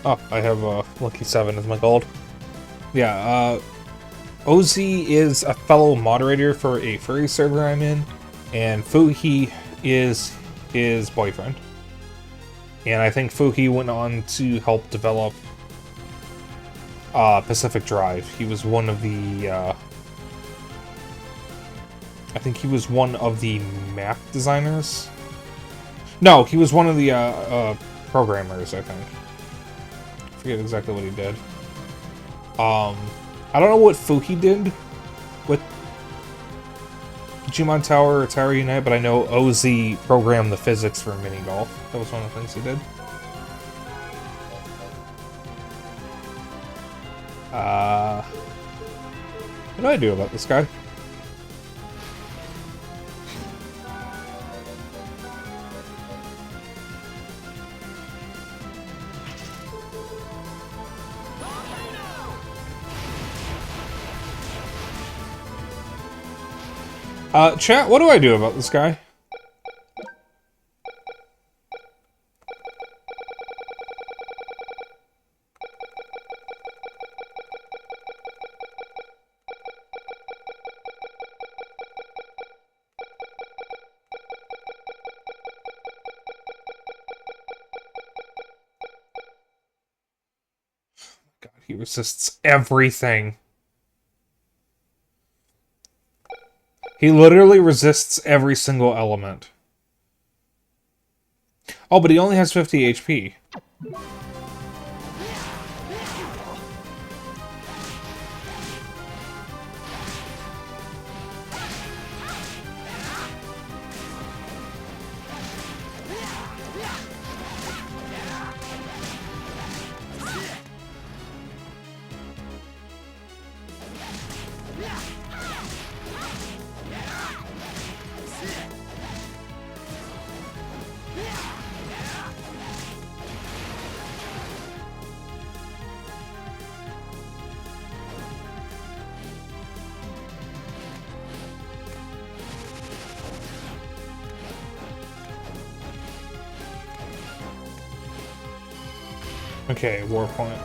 Oh, I have Lucky 7 as my gold. Yeah, Ozzy is a fellow moderator for a furry server I'm in, and Fuhi is his boyfriend. And I think Fuhi went on to help develop Pacific Drive. He was one of the I think he was one of the map designers. No, he was one of the programmers, I think. I forget exactly what he did. I don't know what Fuki did with Jumon Tower or Tower Unite, but I know OZ programmed the physics for mini golf. That was one of the things he did. What do I do about this guy? Chat, what do I do about this guy? God, he resists everything. He literally resists every single element. Oh, but he only has 50 HP. Okay, war point.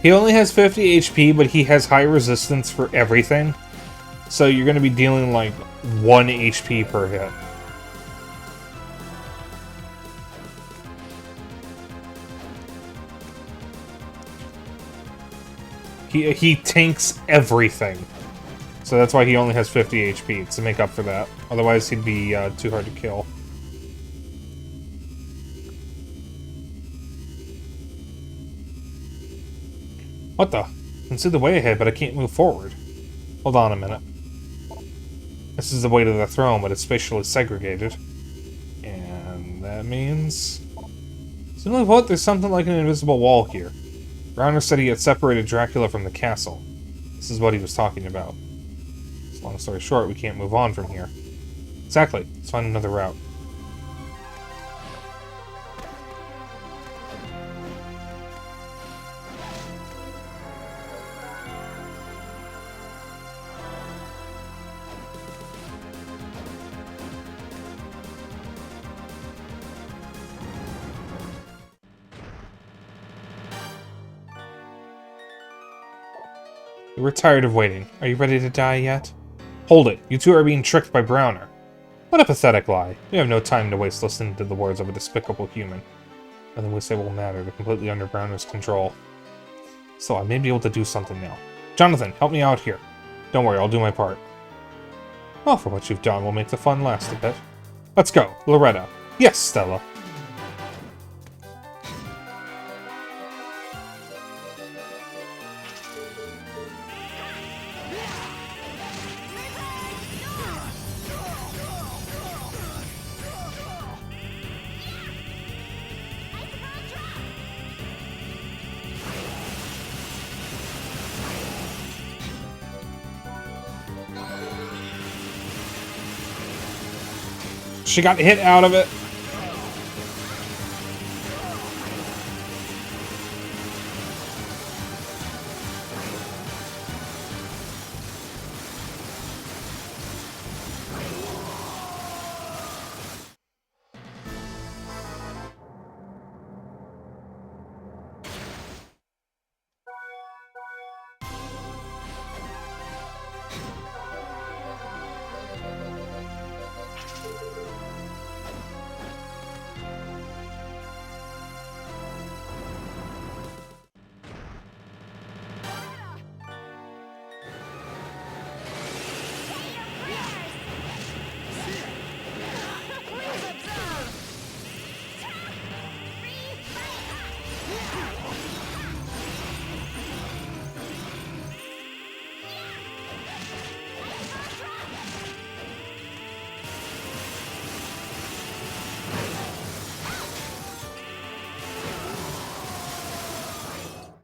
He only has 50 HP, but he has high resistance for everything. So you're going to be dealing like 1 HP per hit. He tanks everything. So that's why he only has 50 HP, to make up for that. Otherwise he'd be too hard to kill. What the? I can see the way ahead, but I can't move forward. Hold on a minute. This is the way to the throne, but it's spatially segregated. And that means... Simply put, there's something like an invisible wall here. Browner said he had separated Dracula from the castle. This is what he was talking about. So long story short, we can't move on from here. Exactly. Let's find another route. We're tired of waiting. Are you ready to die yet? Hold it. You two are being tricked by Browner. What a pathetic lie. We have no time to waste listening to the words of a despicable human. Nothing we say will matter. They're completely under Browner's control. So I may be able to do something now. Jonathan, help me out here. Don't worry, I'll do my part. Well, for what you've done, we'll make the fun last a bit. Let's go. Loretta. Yes, Stella. She got hit out of it.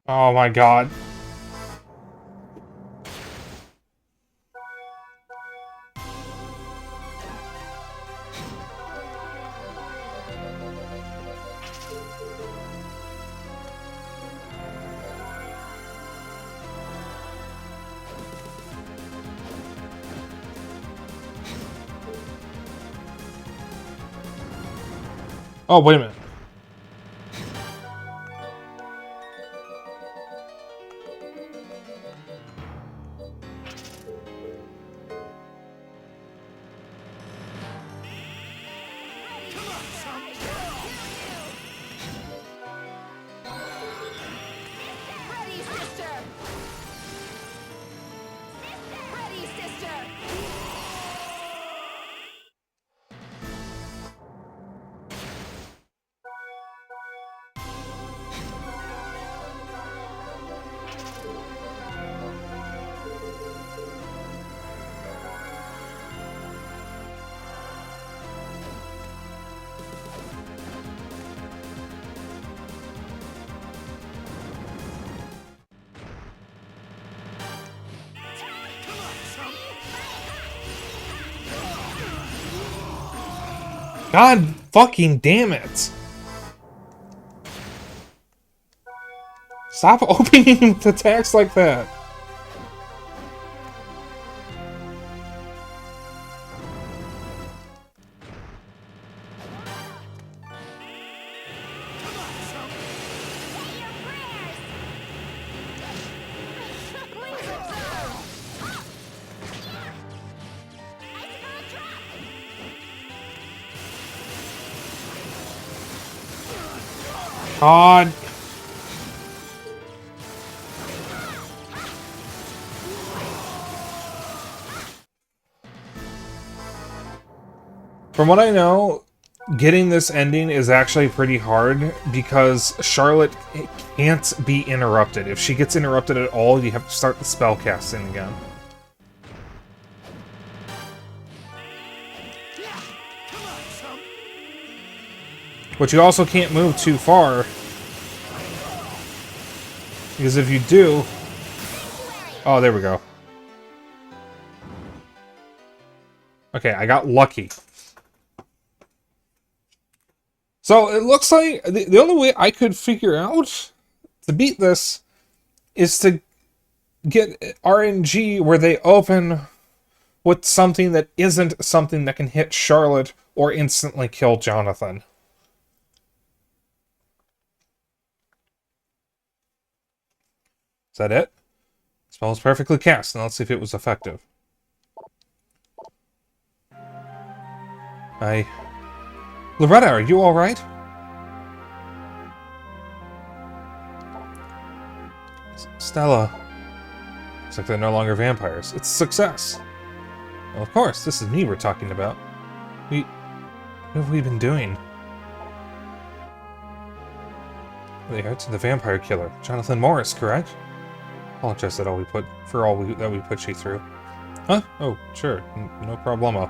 Oh my god. Oh, wait a minute. Ready, sister! Ready, sister! God fucking damn it. Stop opening the attacks like that. God. From what I know, getting this ending is actually pretty hard because Charlotte can't be interrupted. If she gets interrupted at all, you have to start the spell casting again. But you also can't move too far. Because if you do... Oh, there we go. Okay, I got lucky. So it looks like the only way I could figure out to beat this is to get RNG where they open with something that isn't something that can hit Charlotte or instantly kill Jonathan. Is that it? Spell is perfectly cast. Now let's see if it was effective. Loretta, are you alright? Stella. Looks like they're no longer vampires. It's a success. Well, of course, this is me we're talking about. What have we been doing? They are to the vampire killer, Jonathan Morris, correct? Apologize that we put you through. Huh? Oh, sure. No problemo.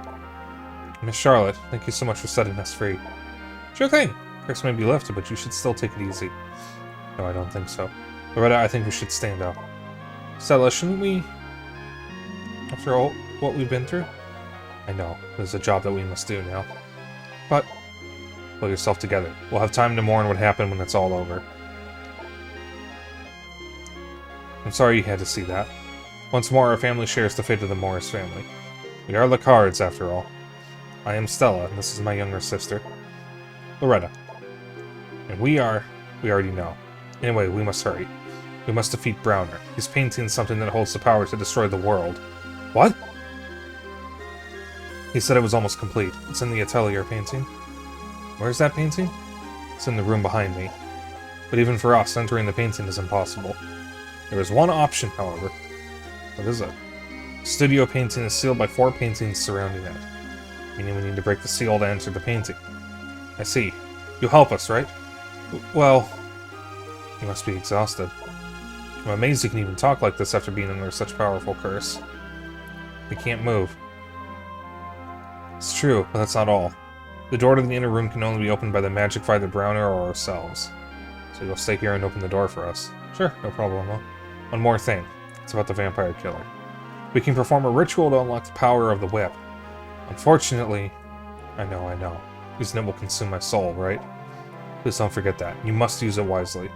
Miss Charlotte, thank you so much for setting us free. Sure thing. Chris may be lifted, but you should still take it easy. No, I don't think so. Loretta, I think we should stand up. Stella, shouldn't we? After all what we've been through? I know. There's a job that we must do now. But, pull yourself together. We'll have time to mourn what happened when it's all over. I'm sorry you had to see that. Once more, our family shares the fate of the Morris family. We are the Cards, after all. I am Stella, and this is my younger sister, Loretta. And we already know. Anyway, we must hurry. We must defeat Browner. He's painting something that holds the power to destroy the world. What? He said it was almost complete. It's in the atelier painting. Where's that painting? It's in the room behind me. But even for us, entering the painting is impossible. There is one option, however. What is it? The studio painting is sealed by 4 paintings surrounding it. Meaning we need to break the seal to enter the painting. I see. You'll help us, right? Well... You must be exhausted. I'm amazed you can even talk like this after being under such powerful curse. We can't move. It's true, but that's not all. The door to the inner room can only be opened by the magic fighter Browner or ourselves. So you'll stay here and open the door for us. Sure, no problem. One more thing. It's about the vampire killer. We can perform a ritual to unlock the power of the whip. Unfortunately, I know. Using it will consume my soul, right? Please don't forget that. You must use it wisely.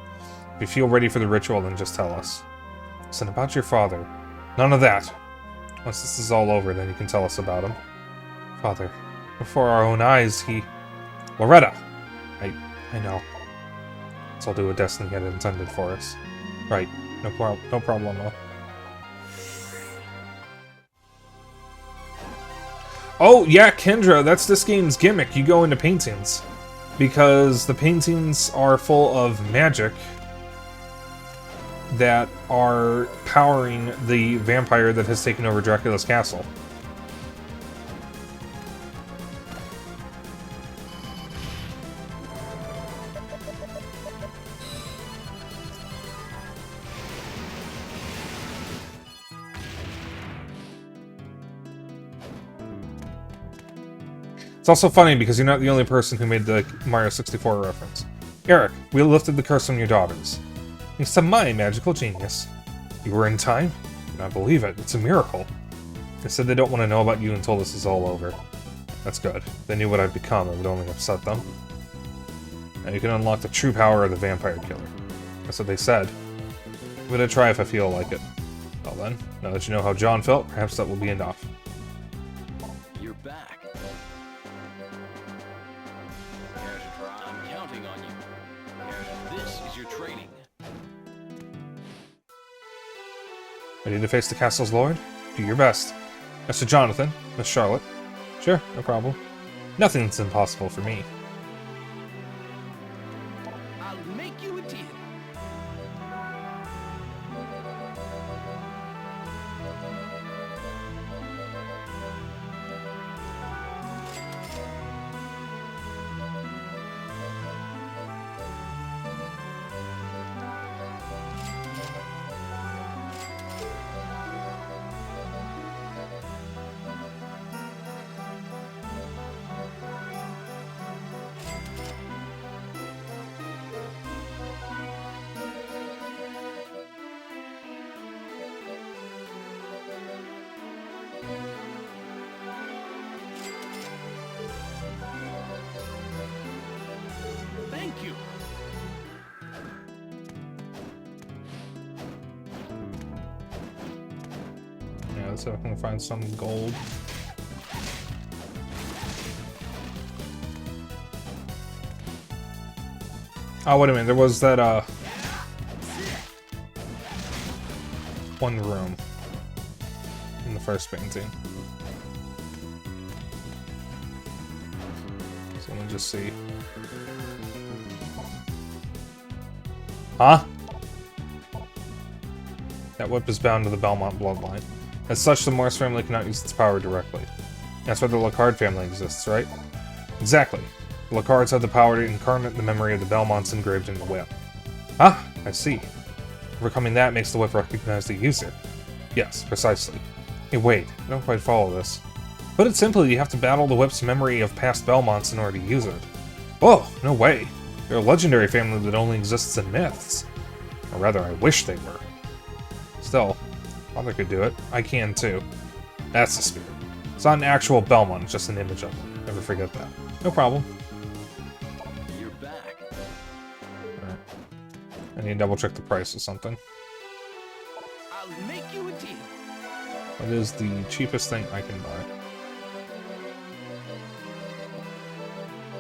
If you feel ready for the ritual, then just tell us. Listen, about your father. None of that. Once this is all over, then you can tell us about him. Father, before our own eyes, he... Loretta! I know. Let's all do what destiny had intended for us. Right. No problem, though. Oh, yeah, Kendra, that's this game's gimmick. You go into paintings. Because the paintings are full of magic that are powering the vampire that has taken over Dracula's castle. It's also funny because you're not the only person who made the Mario 64 reference. Eric, we lifted the curse from your daughters. Thanks to my magical genius. You were in time? I cannot believe it. It's a miracle. They said they don't want to know about you until this is all over. That's good. If they knew what I'd become, it would only upset them. Now you can unlock the true power of the vampire killer. That's what they said. I'm gonna try if I feel like it. Well then, now that you know how John felt, perhaps that will be enough. You're back. I'm counting on you. This is your training. Ready to face the castle's lord? Do your best. Mr. Jonathan, Miss Charlotte. Sure, no problem. Nothing's impossible for me. I'll make you a deal. Thank you. Yeah, let's see if I can find some gold. Oh, wait a minute. There was that, one room in the first painting. So let me just see. Huh? That whip is bound to the Belmont bloodline. As such, the Morse family cannot use its power directly. That's why the Lacard family exists, right? Exactly. The Lacards have the power to incarnate the memory of the Belmonts engraved in the whip. Ah, I see. Overcoming that makes the whip recognize the user. Yes, precisely. Hey, wait, I don't quite follow this. Put it simply, you have to battle the whip's memory of past Belmonts in order to use it. Oh, no way. They're a legendary family that only exists in myths. Or rather, I wish they were. Still, Father could do it. I can too. That's the spirit. It's not an actual Belmont, it's just an image of them. Never forget that. No problem. You're back. Alright. I need to double check the price of something. I'll make you a deal. What is the cheapest thing I can buy?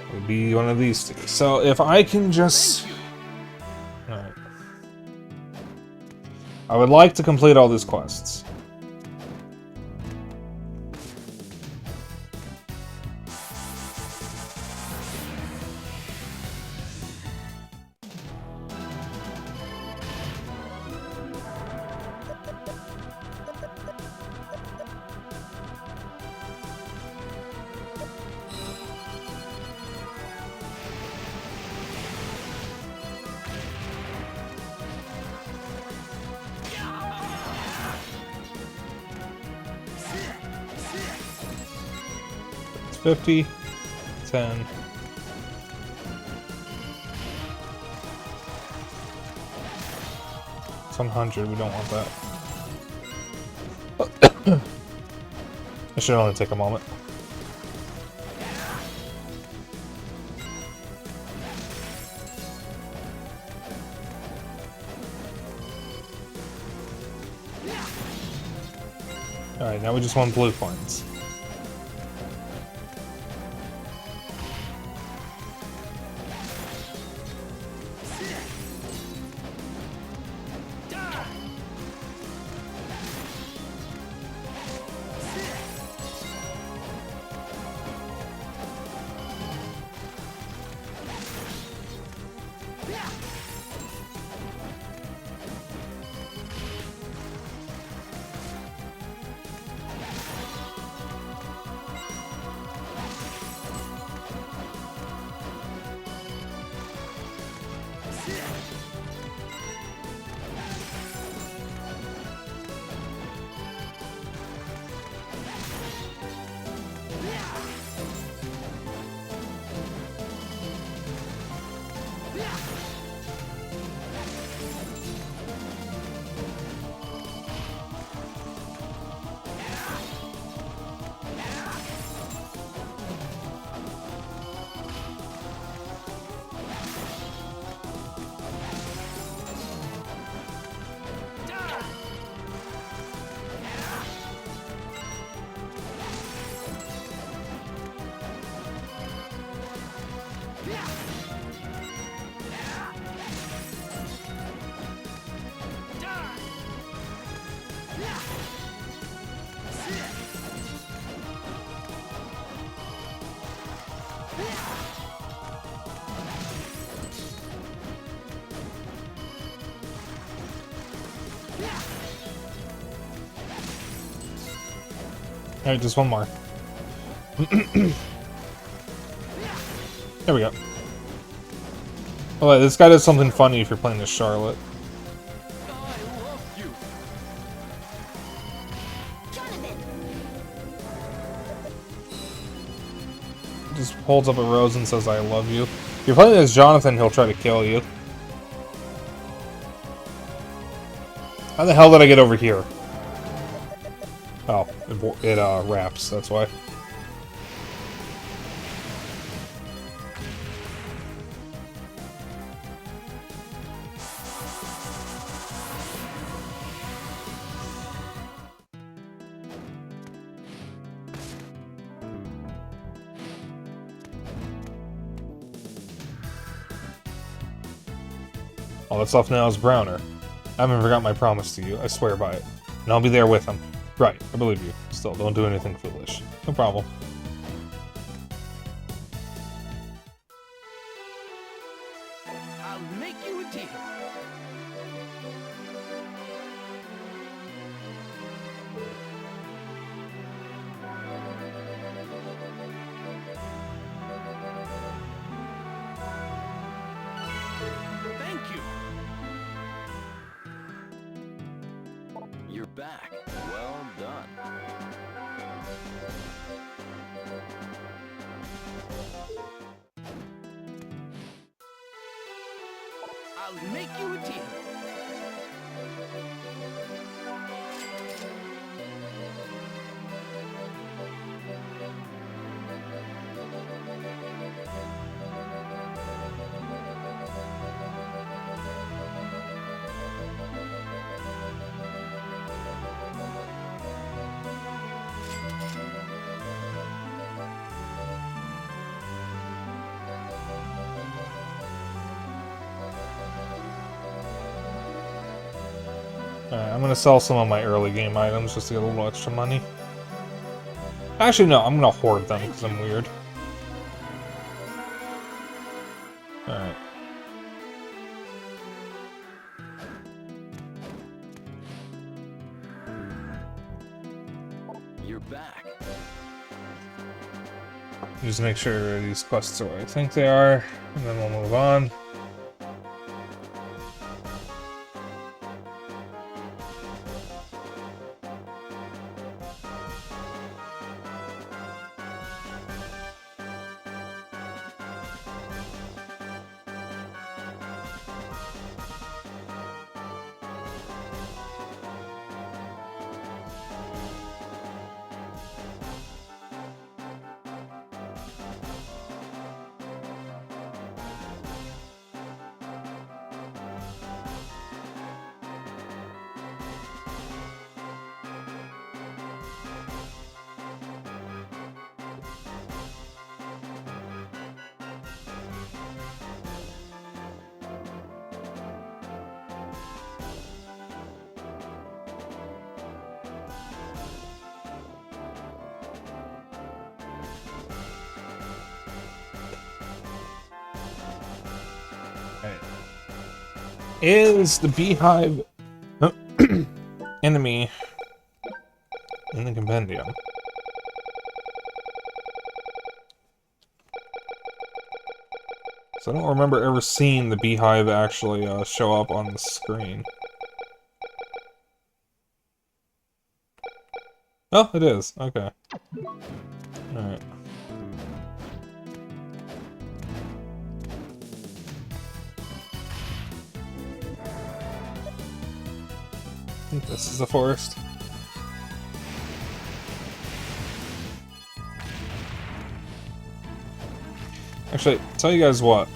It would be one of these two. So if I can just... Alright. I would like to complete all these quests. It's 50, 10. It's 100. We don't want that. It should only take a moment. Alright, now we just want blue coins. Alright, just one more. There we go. Oh, this guy does something funny if you're playing as Charlotte. I love you. Just holds up a rose and says, I love you. If you're playing as Jonathan, he'll try to kill you. How the hell did I get over here? Oh, it wraps, that's why. All that's left now is Browner. I haven't forgot my promise to you, I swear by it. And I'll be there with him. Right, I believe you. Still, don't do anything foolish. No problem. I'll make you a deal. Thank you. You're back. Well done. I'll make you a deal. Alright, I'm gonna sell some of my early game items just to get a little extra money. Actually, no, I'm gonna hoard them because I'm weird. Alright. You're back. Just make sure these quests are what I think they are, and then we'll move on. Is the beehive enemy in the compendium? So I don't remember ever seeing the beehive actually show up on the screen. Oh, it is. Okay. Alright. I think this is the forest. Actually, tell you guys what.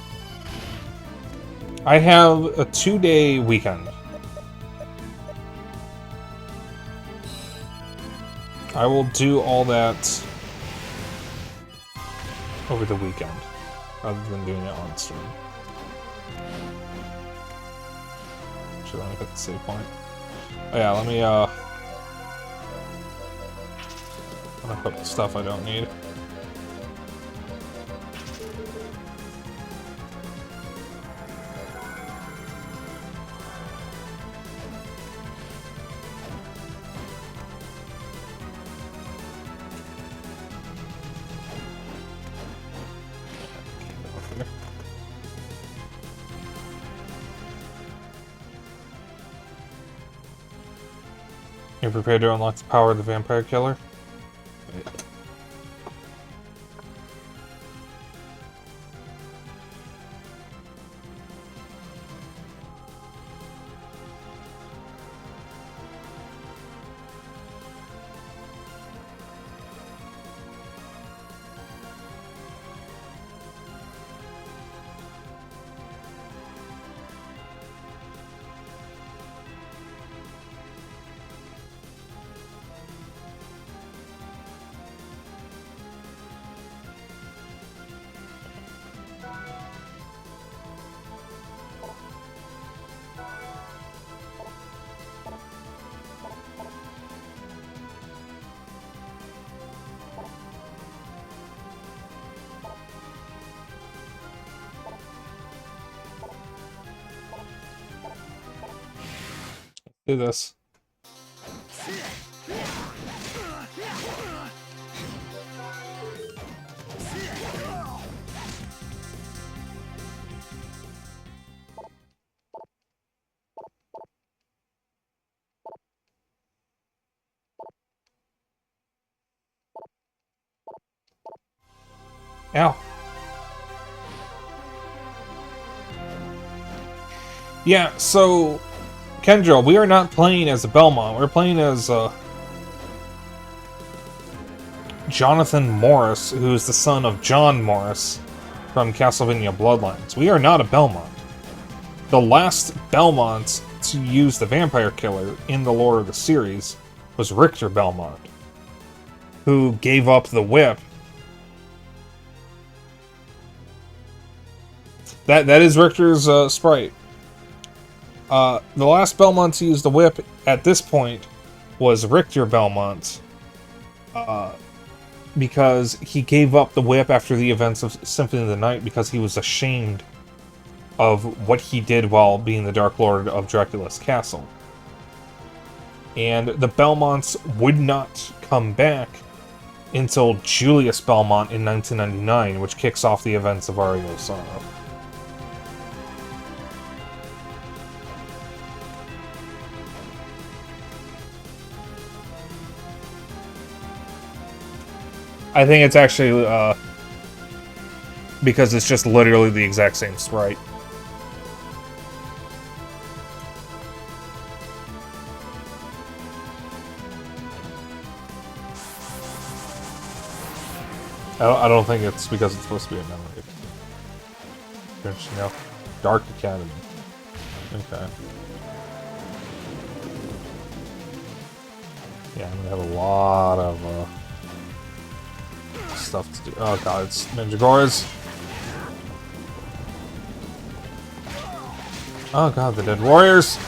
I have a 2-day weekend. I will do all that over the weekend, rather than doing it on stream. Actually, let me hit the save point. Oh yeah, let me put the stuff I don't need. You're prepared to unlock the power of the vampire killer? Wait. Do this. Ow. Yeah, so Kendra, we are not playing as a Belmont. We're playing as Jonathan Morris, who is the son of John Morris from Castlevania Bloodlines. We are not a Belmont. The last Belmont to use the vampire killer in the lore of the series was Richter Belmont, who gave up the whip. That is Richter's sprite. The last Belmont to use the whip at this point was Richter Belmont, because he gave up the whip after the events of Symphony of the Night because he was ashamed of what he did while being the Dark Lord of Dracula's castle. And the Belmonts would not come back until Julius Belmont in 1999, which kicks off the events of Ario Sorrow. I think it's actually, because it's just literally the exact same sprite. I don't think it's because it's supposed to be a memory. Interesting, no. Dark Academy. Okay. Yeah, I'm gonna have a lot of, stuff to do. Oh god, it's Ninja Gores. Oh god, the Dead Warriors.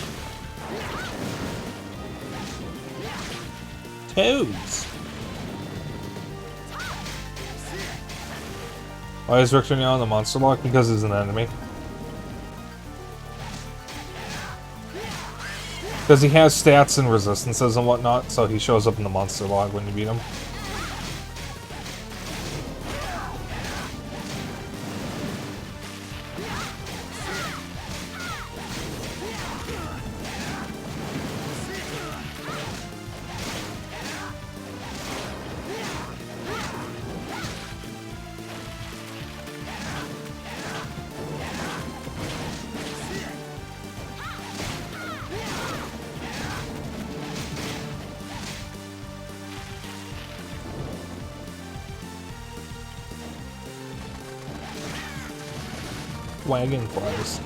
Toads. Why is Richter now on the monster lock? Because he's an enemy. Because he has stats and resistances and whatnot, so he shows up in the monster log when you beat him. Wagon flies.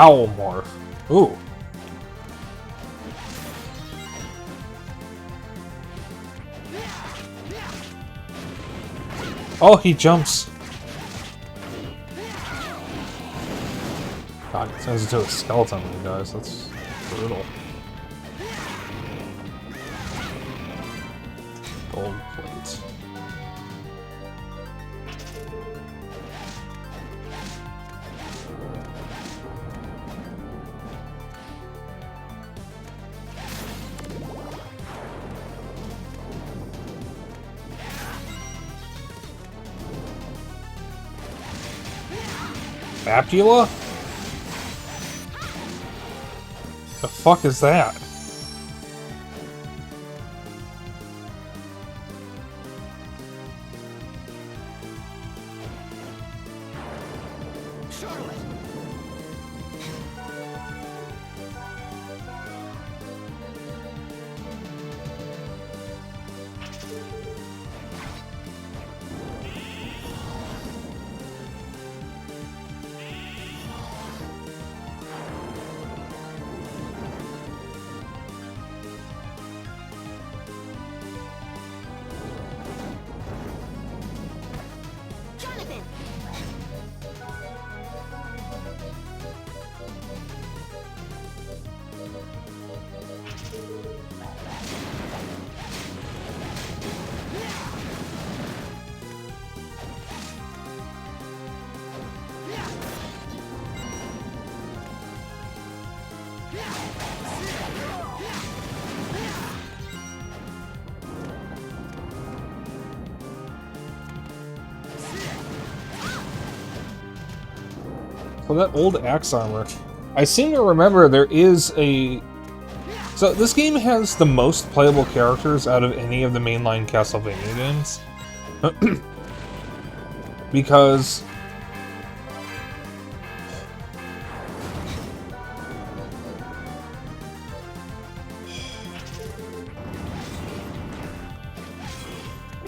Owl morph. Ooh. Oh, he jumps. God, it turns into a skeleton when he dies. That's brutal. Gold plate. Apula? The fuck is that? Jonathan! So that old axe armor. I seem to remember there is a... So this game has the most playable characters out of any of the mainline Castlevania games. Because...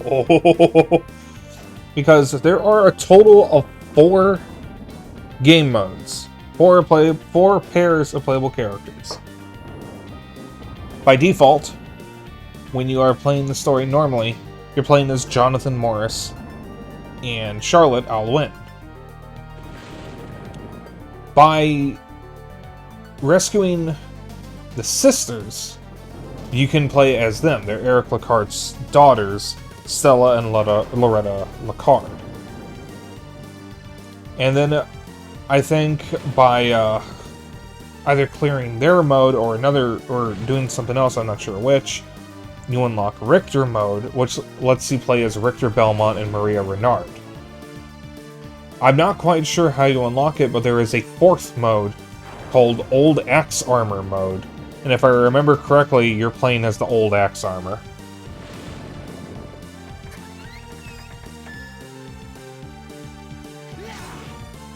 Oh, because there are a total of 4 game modes. 4 pairs of playable characters. By default, when you are playing the story normally, you're playing as Jonathan Morris and Charlotte Alwind. By rescuing the sisters, you can play as them. They're Eric Lacarte's daughters, Stella and Loretta Lacarte. And then I think by either clearing their mode or doing something else, I'm not sure which, you unlock Richter mode, which lets you play as Richter Belmont and Maria Renard. I'm not quite sure how you unlock it, but there is a 4th mode called Old Axe Armor mode, And if I remember correctly, you're playing as the old axe armor.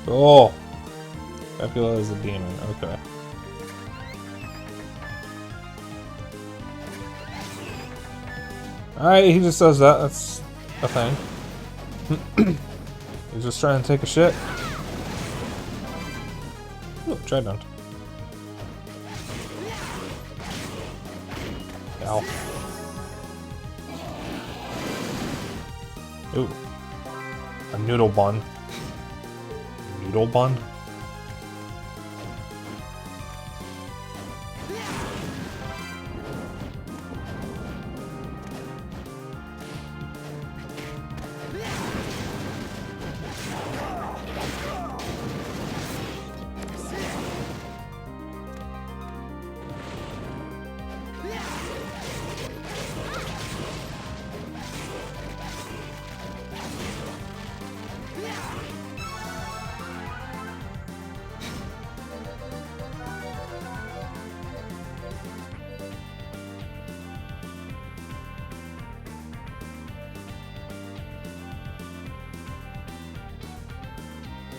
Oh! Fabula is a demon, okay. Alright, he just does that, that's a thing. He's just trying to take a shit. Ooh, Trident. Ow. Ooh. A noodle bun. Noodle bun?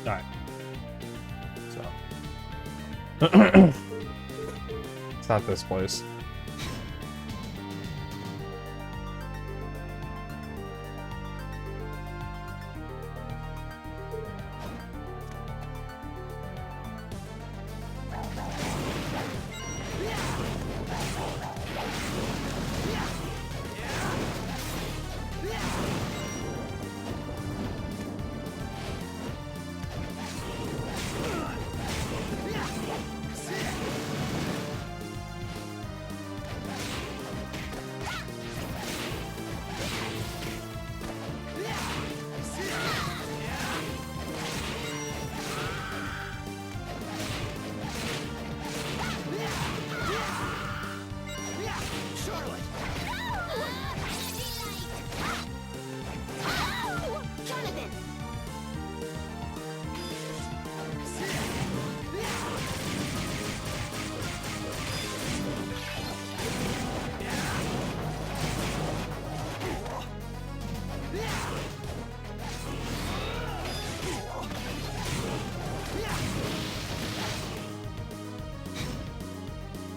Alright. So. It's not this place. Jonathan!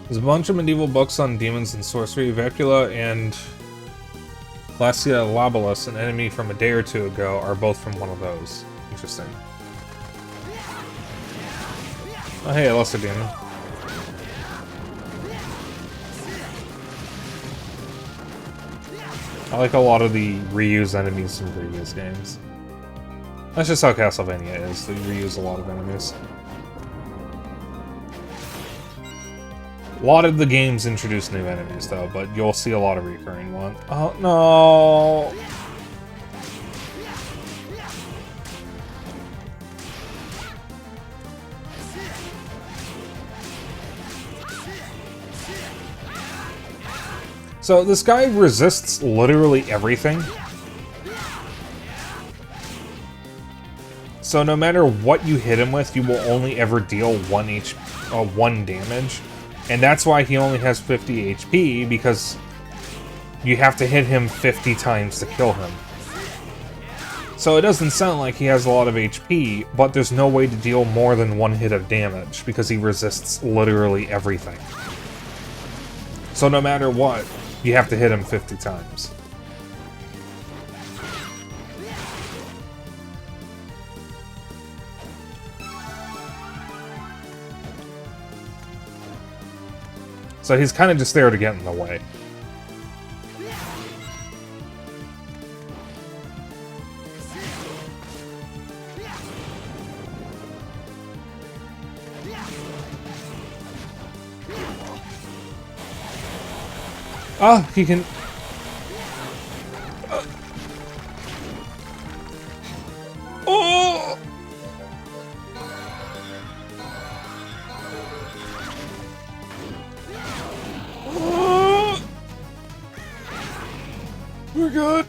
There's a bunch of medieval books on demons and sorcery. Vapula and Glacia Labilus, an enemy from a day or two ago, are both from one of those. Interesting. Oh hey, I lost a demon. I like a lot of the reused enemies from previous games. That's just how Castlevania is. They reuse a lot of enemies. A lot of the games introduce new enemies, though, but you'll see a lot of recurring ones. Oh, no! So, this guy resists literally everything. So, no matter what you hit him with, you will only ever deal 1 damage. And that's why he only has 50 HP, because you have to hit him 50 times to kill him. So it doesn't sound like he has a lot of HP, but there's no way to deal more than 1 hit of damage, because he resists literally everything. So no matter what, you have to hit him 50 times. So he's kind of just there to get in the way. Ah, he can... Oh! We're good.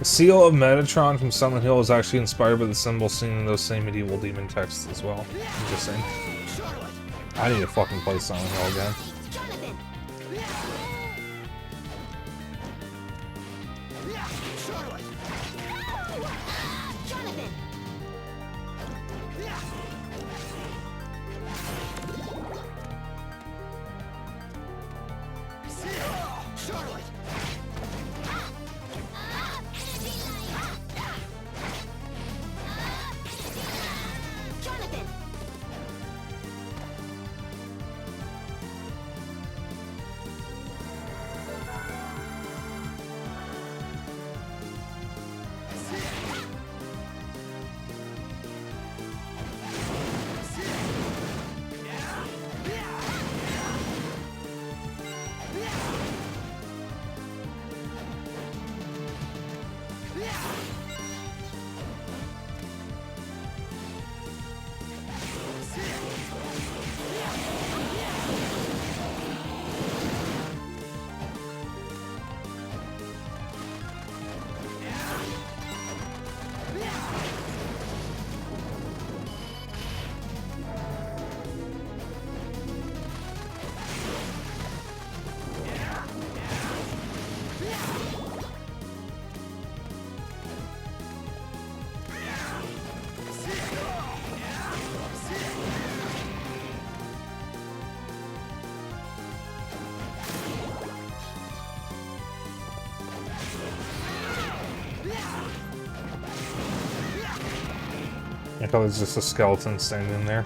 The seal of Metatron from Silent Hill is actually inspired by the symbol seen in those same medieval demon texts as well. Interesting. I need to fucking play Silent Hill again. Jonathan. Charlotte. Jonathan. Charlotte. Jonathan. I thought it was just a skeleton standing there.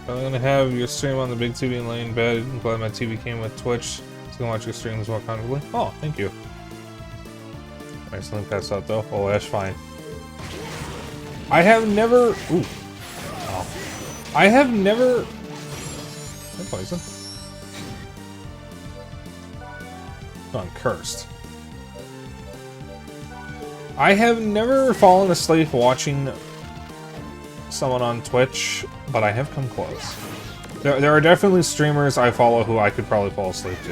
I'm gonna have your stream on the big TV and lay in bed. I'm glad my TV came with Twitch, so I can watch your streams more comfortably. Oh, thank you. I accidentally passed out though. Oh, that's fine. I have never. Ooh. Oh. I have never. No poison. Oh, I'm cursed. I have never fallen asleep watching someone on Twitch, but I have come close. There are definitely streamers I follow who I could probably fall asleep to.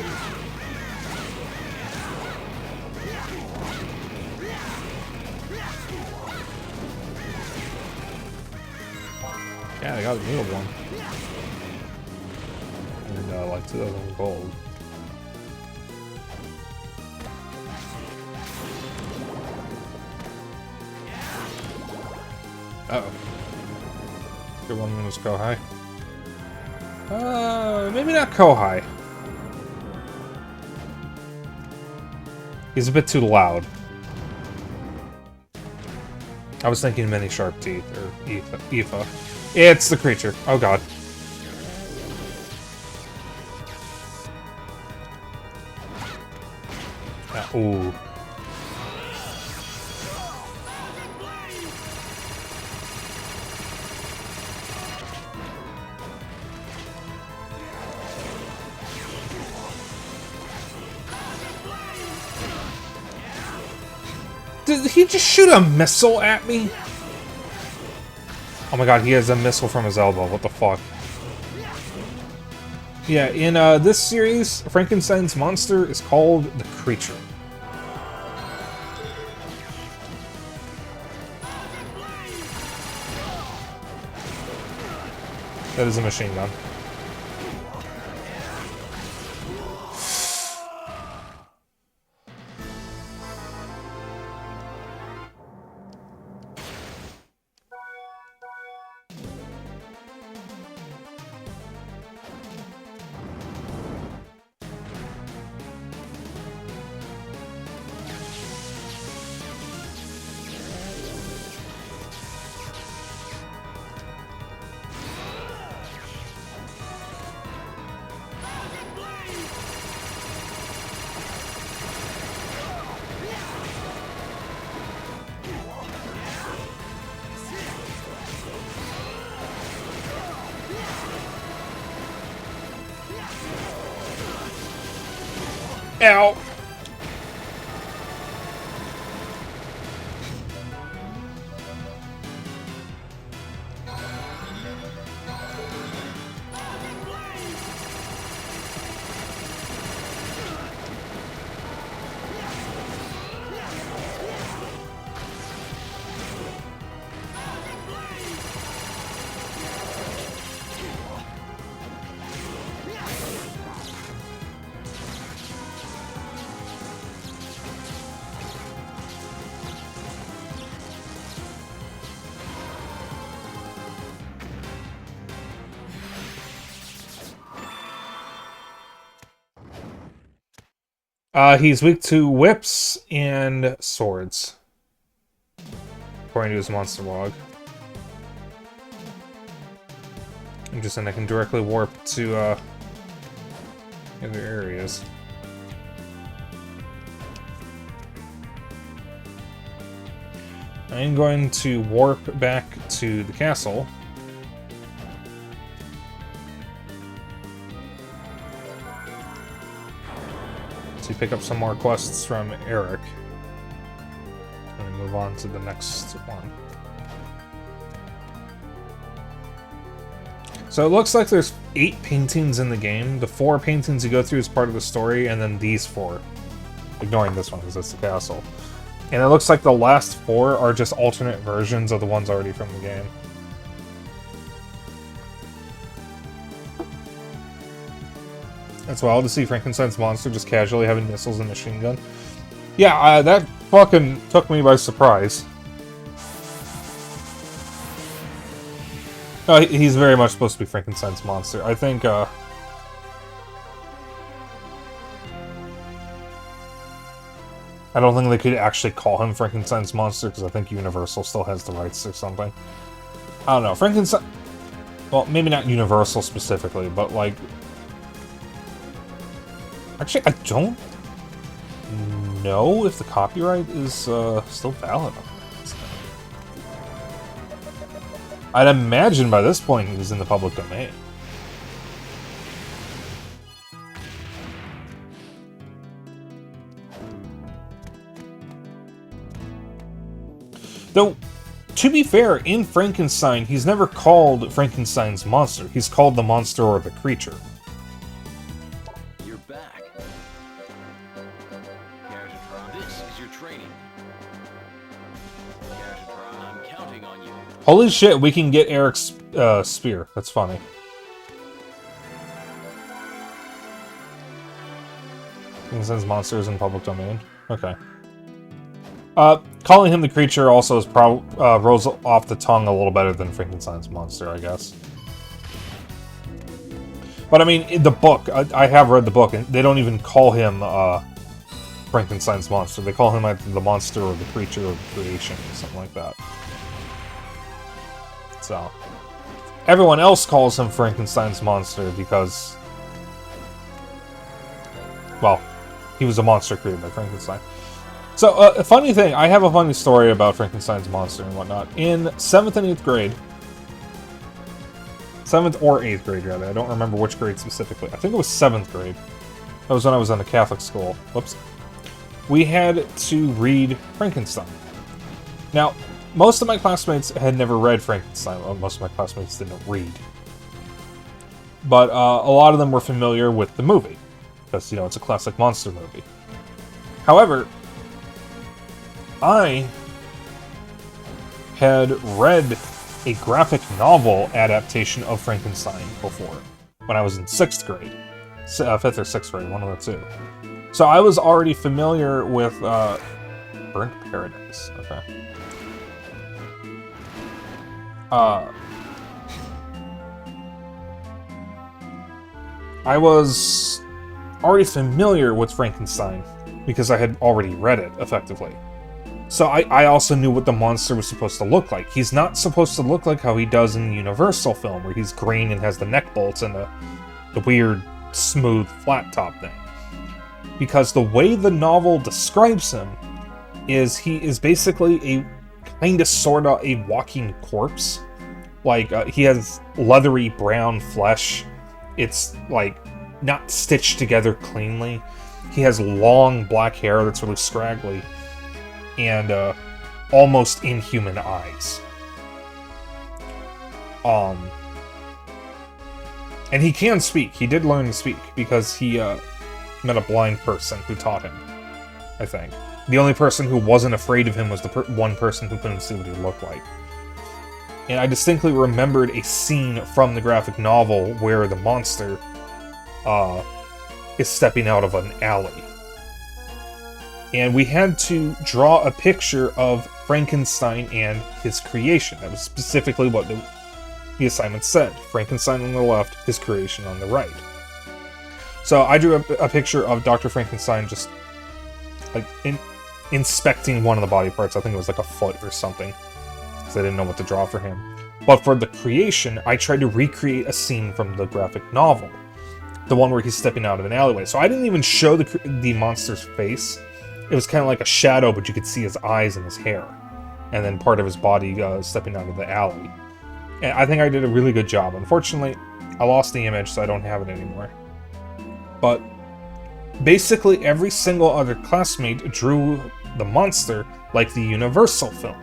Yeah, they got a needle one. And like 2,000 gold. Uh-oh. Your one was Kohai. Maybe not Kohai. He's a bit too loud. I was thinking Many Sharp Teeth, or Aoife. It's the creature. Oh god. Ooh. Did he just shoot a missile at me? Oh my god, he has a missile from his elbow. What the fuck? Yeah, in this series, Frankenstein's monster is called the Creature. That is a machine gun. Ow! He's weak to whips and swords, according to his monster log. I'm just saying I can directly warp to other areas. I'm going to warp back to the castle. To pick up some more quests from Eric. And move on to the next one. So it looks like there's 8 paintings in the game. The 4 paintings you go through as part of the story, and then these 4. Ignoring this one because it's the castle. And it looks like the last 4 are just alternate versions of the ones already from the game. It's wild to see Frankenstein's monster just casually having missiles and a machine gun. Yeah, that fucking took me by surprise. He's very much supposed to be Frankenstein's monster. I think, I don't think they could actually call him Frankenstein's monster, because I think Universal still has the rights or something. I don't know. Frankenstein... Well, maybe not Universal specifically, but, like... Actually, I don't know if the copyright is still valid on that. I'd imagine by this point he was in the public domain. Though, to be fair, in Frankenstein, he's never called Frankenstein's monster. He's called the monster or the creature. Holy shit, we can get Eric's spear. That's funny. Frankenstein's monster is in public domain. Okay. Calling him the creature also is rolls off the tongue a little better than Frankenstein's monster, I guess. But I mean, in the book, I have read the book, and they don't even call him Frankenstein's monster. They call him either the monster or the creature or the creation, or something like that. So, everyone else calls him Frankenstein's monster because, well, he was a monster created by Frankenstein. So, a funny thing, I have a funny story about Frankenstein's monster and whatnot. In 7th and 8th grade, 7th or 8th grade, rather, I don't remember which grade specifically. I think it was 7th grade. That was when I was in a Catholic school. Whoops. We had to read Frankenstein. Now, most of my classmates had never read Frankenstein. Well, most of my classmates didn't read. But a lot of them were familiar with the movie. Because, you know, it's a classic monster movie. However, I had read a graphic novel adaptation of Frankenstein before. When I was in 6th grade. 5th or 6th grade, one of the two. So I was already familiar with Burnt Paradise. Okay. I was already familiar with Frankenstein because I had already read it, effectively. So I also knew what the monster was supposed to look like. He's not supposed to look like how he does in the Universal film, where he's green and has the neck bolts and the weird, smooth, flat top thing. Because the way the novel describes him is he is basically a kinda sorta a walking corpse. Like, he has leathery brown flesh. It's, like, not stitched together cleanly. he has long black hair that's really scraggly, and almost inhuman eyes. And he can speak. He did learn to speak because he met a blind person who taught him, I think. The only person who wasn't afraid of him was the one person who couldn't see what he looked like. And I distinctly remembered a scene from the graphic novel where the monster is stepping out of an alley. And we had to draw a picture of Frankenstein and his creation. That was specifically what the assignment said. Frankenstein on the left, his creation on the right. So I drew a picture of Dr. Frankenstein just like inspecting one of the body parts. I think it was like a foot or something, because I didn't know what to draw for him. But for the creation, I tried to recreate a scene from the graphic novel, the one where he's stepping out of an alleyway. So I didn't even show the monster's face. It was kind of like a shadow, but you could see his eyes and his hair, and then part of his body stepping out of the alley. And I think I did a really good job. Unfortunately, I lost the image, so I don't have it anymore. But basically, every single other classmate drew the monster like the Universal film.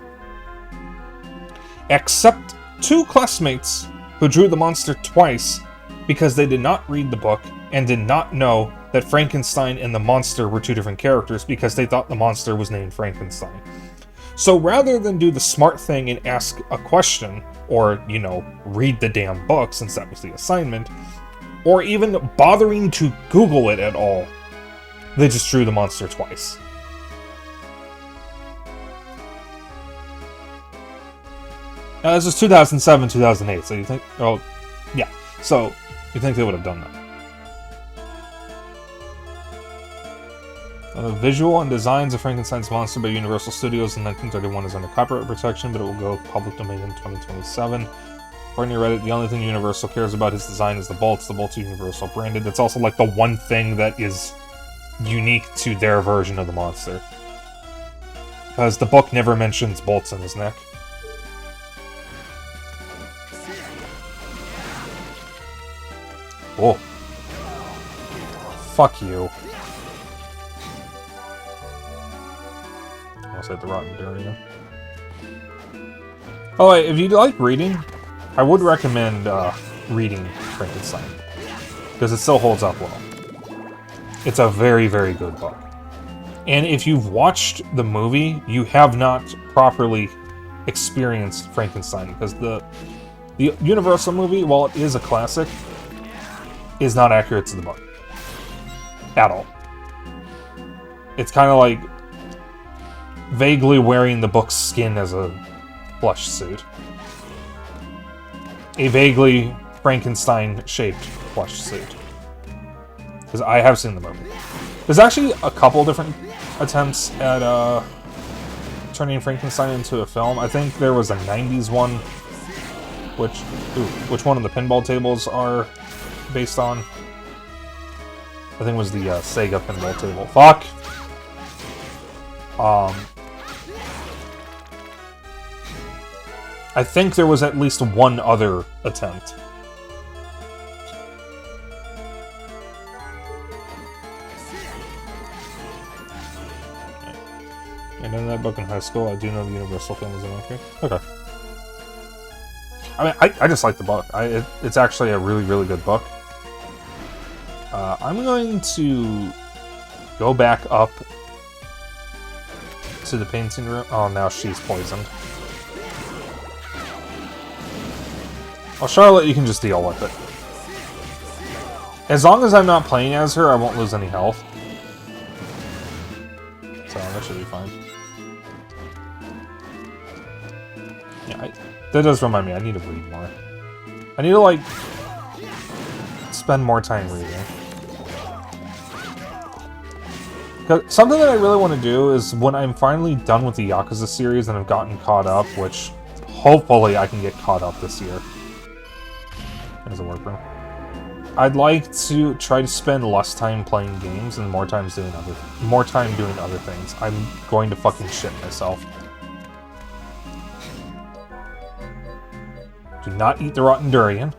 Except 2 classmates who drew the monster twice because they did not read the book and did not know that Frankenstein and the monster were 2 different characters because they thought the monster was named Frankenstein. So rather than do the smart thing and ask a question, or, you know, read the damn book since that was the assignment, or even bothering to Google it at all, they just drew the monster twice. Now, this is 2007, 2008, so you think... Oh, yeah. So, you think they would have done that. The visual and designs of Frankenstein's monster by Universal Studios in 1931 is under copyright protection, but it will go public domain in 2027. According to Reddit, the only thing Universal cares about his design is the bolts. The bolts are Universal branded. That's also like the one thing that is unique to their version of the monster, because the book never mentions bolts in his neck. Oh. Fuck you. I'll say the rotten durian. Oh, wait, if you like reading, I would recommend reading Frankenstein, because it still holds up well. It's a very, very good book. And if you've watched the movie, you have not properly experienced Frankenstein, because the Universal movie, while it is a classic, is not accurate to the book. At all. It's kind of like vaguely wearing the book's skin as a plush suit. A vaguely Frankenstein-shaped plush suit. Because I have seen the movie. There's actually a couple different attempts at turning Frankenstein into a film. I think there was a 90s one, which one of the pinball tables are based on. I think it was the Sega pinball table. Fuck! I think there was at least one other attempt. And in that book in high school, I do know the Universal film is inaccurate. Okay. I mean, I just like the book. It's actually a really, really good book. I'm going to go back up to the painting room. Oh, now she's poisoned. Well, Charlotte, you can just deal with it. As long as I'm not playing as her, I won't lose any health. So, that should be fine. Yeah, that does remind me, I need to read more. I need to, like, spend more time reading. Something that I really want to do is, when I'm finally done with the Yakuza series and I've gotten caught up, which hopefully I can get caught up this year. There's a workroom. I'd like to try to spend less time playing games and more time doing other things. I'm going to fucking shit myself. Do not eat the rotten durian.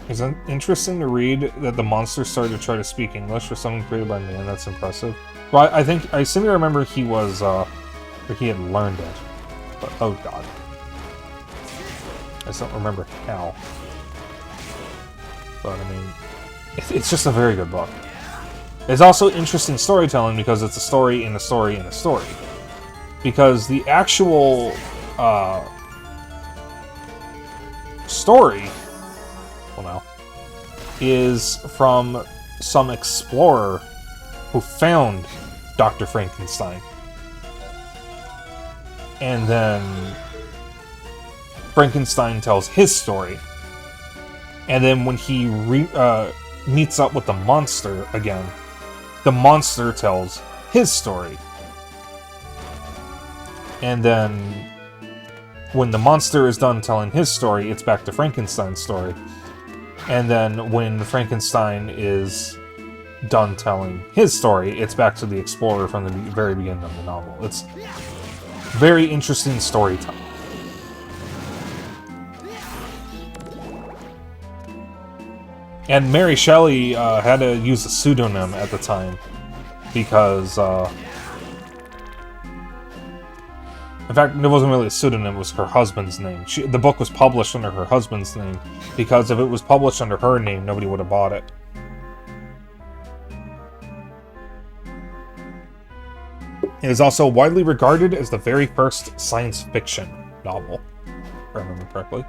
It's interesting to read that the monster started to try to speak English for something created by man. That's impressive. Well, I seem to remember he was, or he had learned it. But, oh god. I just don't remember how. But, I mean, it's just a very good book. It's also interesting storytelling because it's a story in a story in a story. Because the actual, story, well now, is from some explorer who found Dr. Frankenstein. And then Frankenstein tells his story. And then when he meets up with the monster again, the monster tells his story. And then when the monster is done telling his story, it's back to Frankenstein's story. And then when Frankenstein is done telling his story, it's back to the explorer from the very beginning of the novel. It's very interesting storytelling. And Mary Shelley had to use a pseudonym at the time because, in fact, it wasn't really a pseudonym, it was her husband's name. The book was published under her husband's name because if it was published under her name, nobody would have bought it. It is also widely regarded as the very first science fiction novel, if I remember correctly.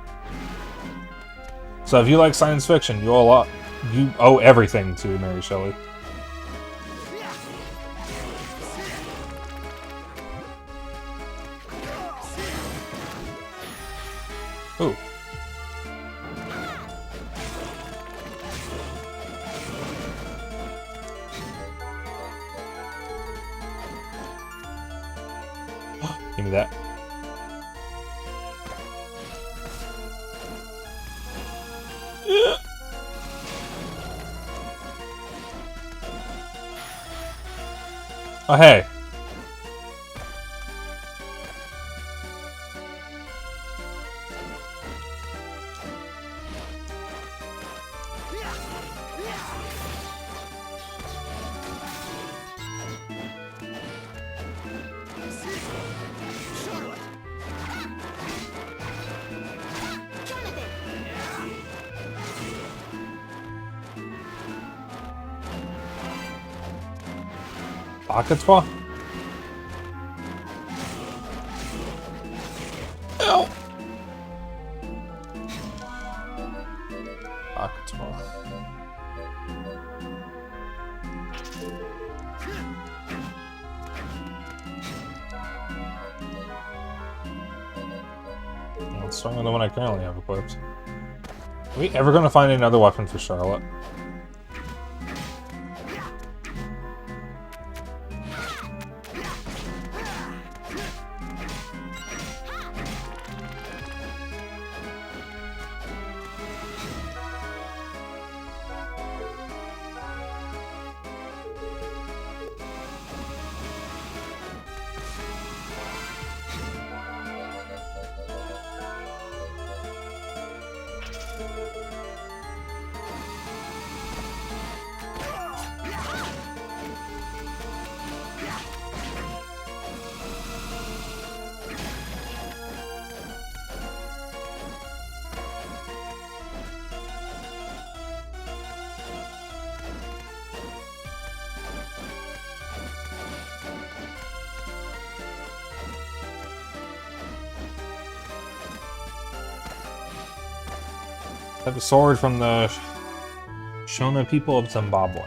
So if you like science fiction, you owe everything to Mary Shelley. Ooh. Give me that. Oh, hey. Akatwa? Ow! Akatwa. Well, it's stronger than the one I currently have equipped. Are we ever going to find another weapon for Charlotte? The sword from the Shona people of Zimbabwe.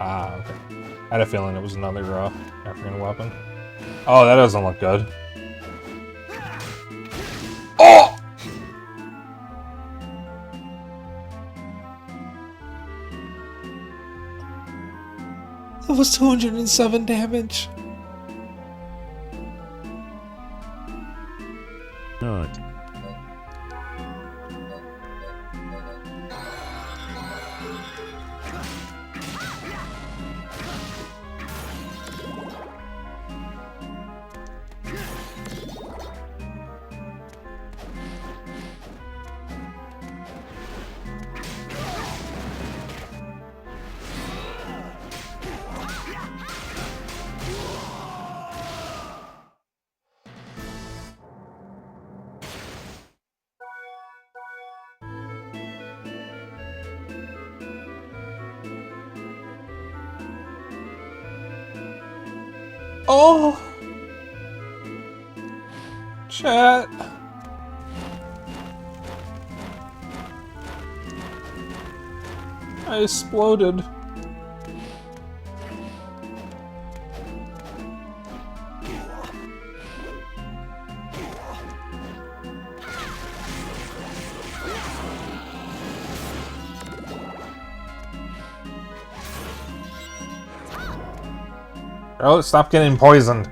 Ah, okay. I had a feeling it was another African weapon. Oh, that doesn't look good. Oh! That was 207 damage. Good. Oh! Chat. I exploded. Charlotte, stop getting poisoned.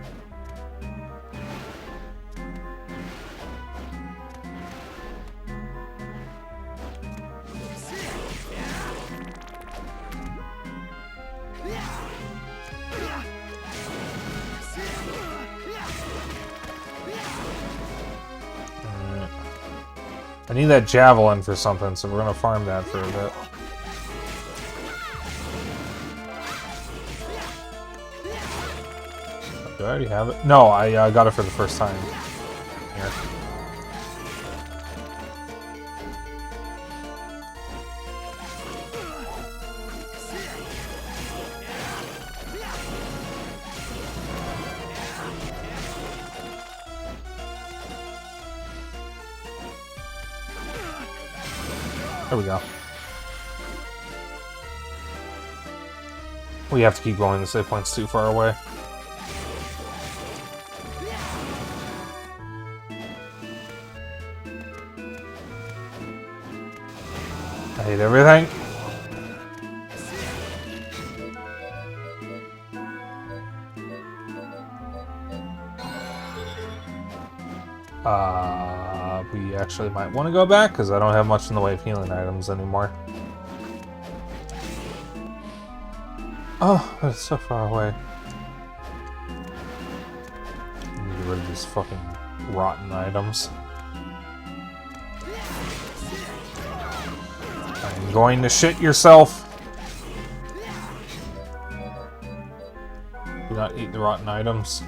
I need that javelin for something, so we're gonna farm that for a bit. Do I already have it? No, I got it for the first time. Here. There we go. We have to keep going. The save point's too far away. I hate everything. We actually might want to go back because I don't have much in the way of healing items anymore. Oh, that's so far away. I need to get rid of these fucking rotten items. I'm going to shit yourself. Do not eat the rotten items.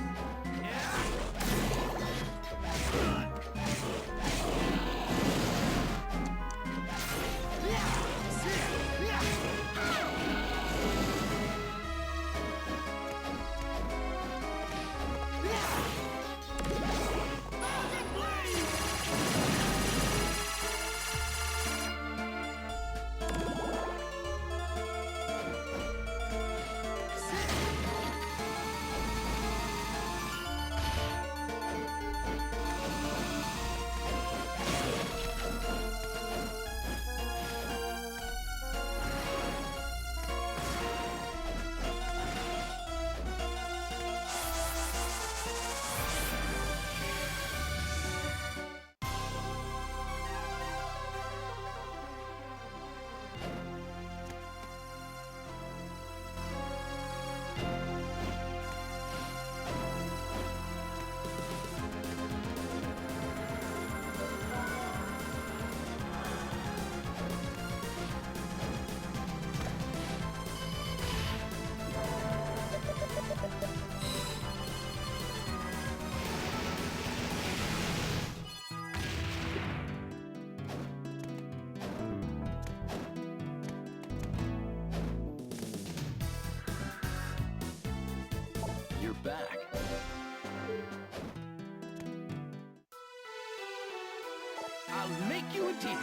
You're back. I'll make you a deal.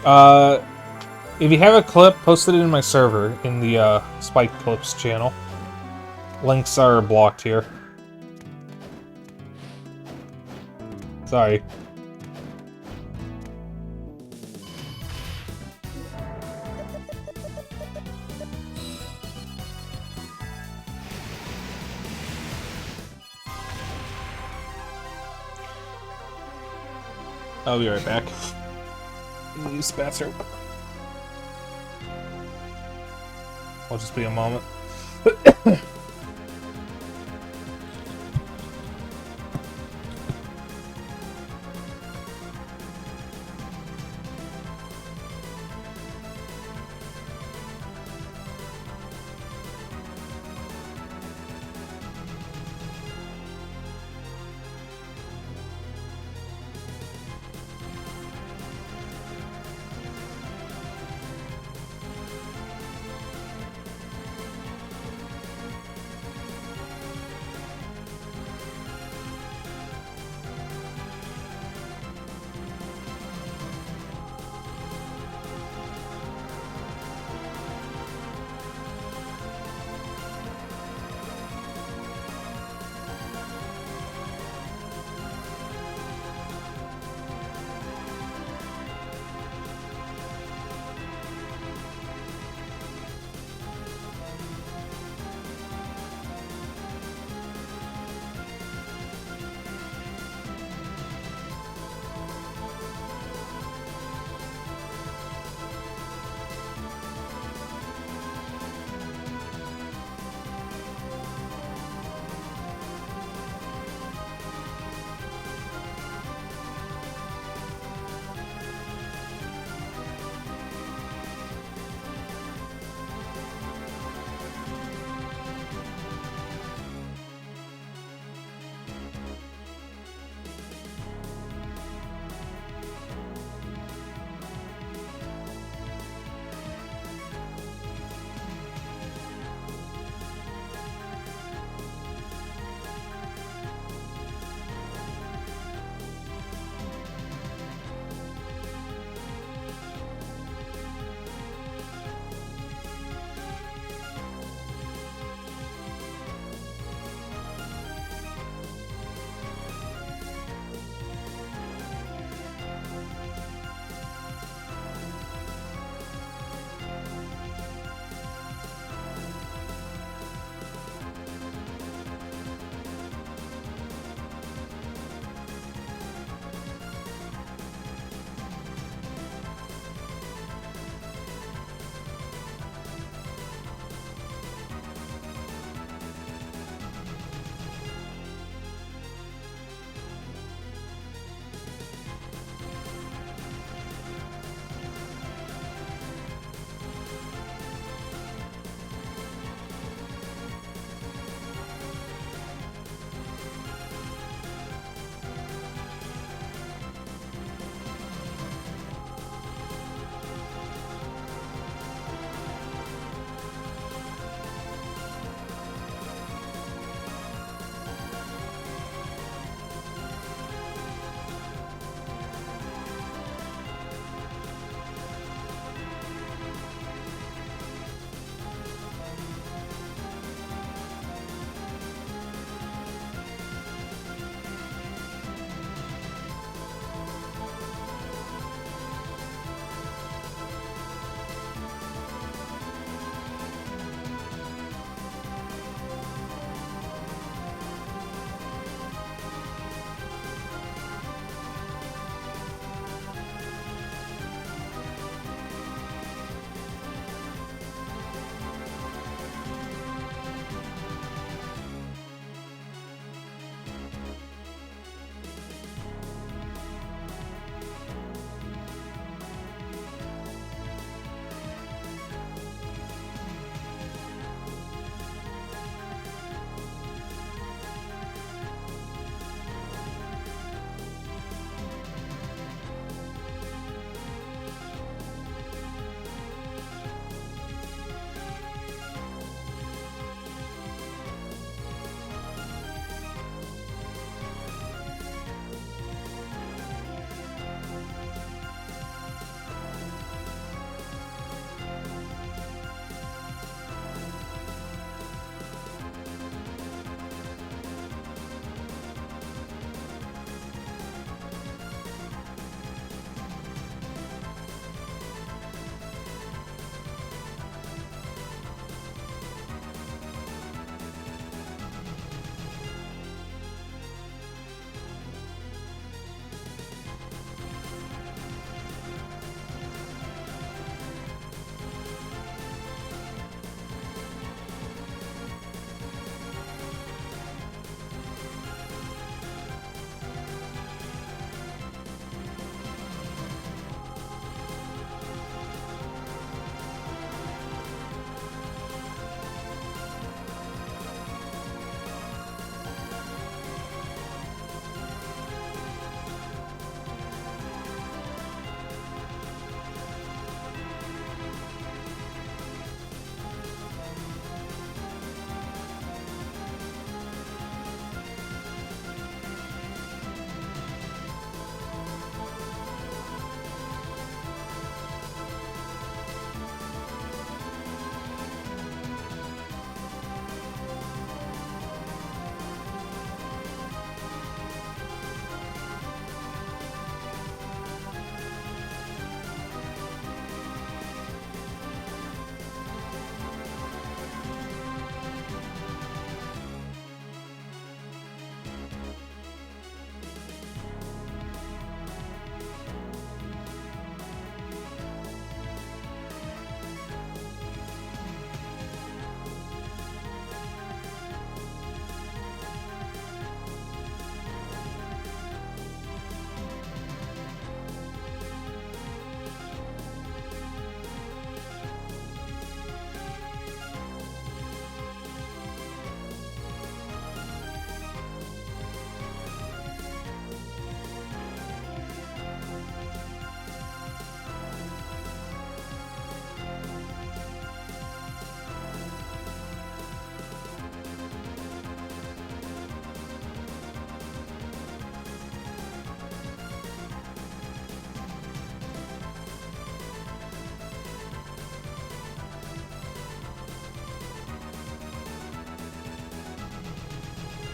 If you have a clip, post it in my server in the Spike Clips channel. Links are blocked here. Sorry. I'll be right back. Use the bathroom. I'll just be a moment.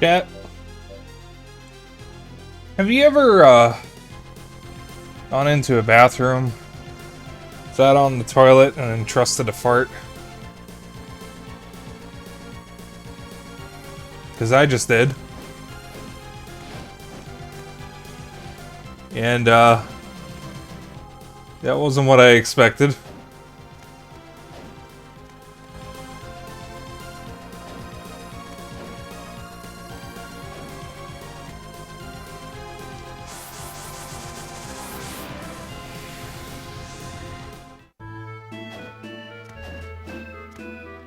Chat. Have you ever gone into a bathroom, sat on the toilet, and then trusted a fart? Because I just did. And that wasn't what I expected.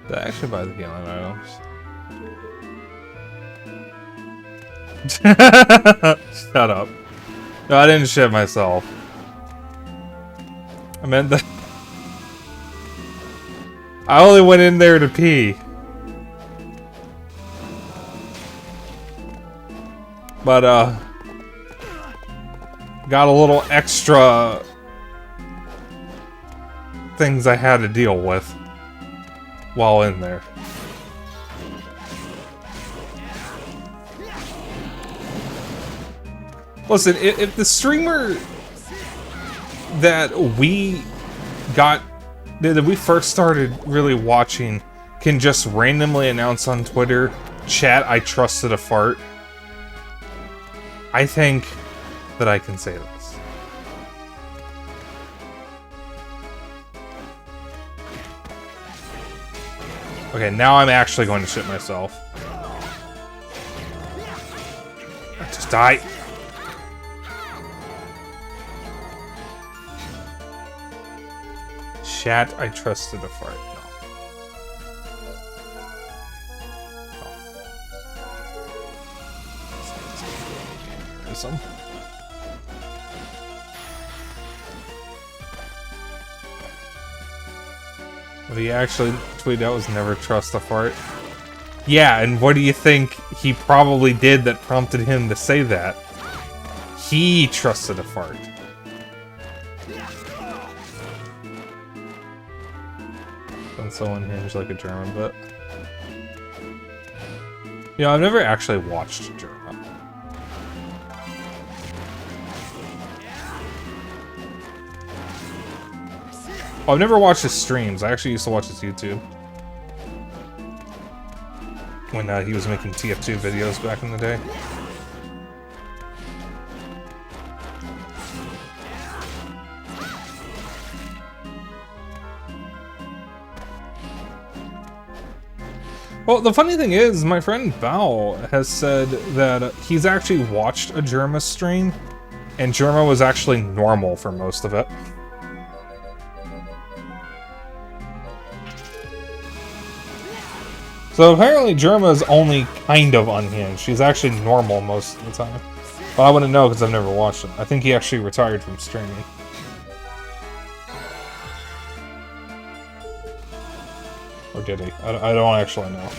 Did I actually buy the healing items? Shut up. No, I didn't shit myself. I meant that I only went in there to pee. But, got a little extra things I had to deal with while in there. Listen, if the streamer that we first started really watching can just randomly announce on Twitter, "Chat, I trusted a fart," I think that I can say this. Okay, now I'm actually going to shit myself. Just die. Chat, I trusted a fart. No. No. What he actually tweeted out was never trust a fart. Yeah, and what do you think he probably did that prompted him to say that? He trusted a fart. So unhinged like a German, but yeah, I've never actually watched German. Oh, I've never watched his streams. I actually used to watch his YouTube when he was making TF2 videos back in the day. Well, the funny thing is, my friend Bao has said that he's actually watched a Germa stream, and Germa was actually normal for most of it. So apparently Germa is only kind of unhinged. She's actually normal most of the time. But I wouldn't know because I've never watched it. I think he actually retired from streaming. Or did he? I don't actually know.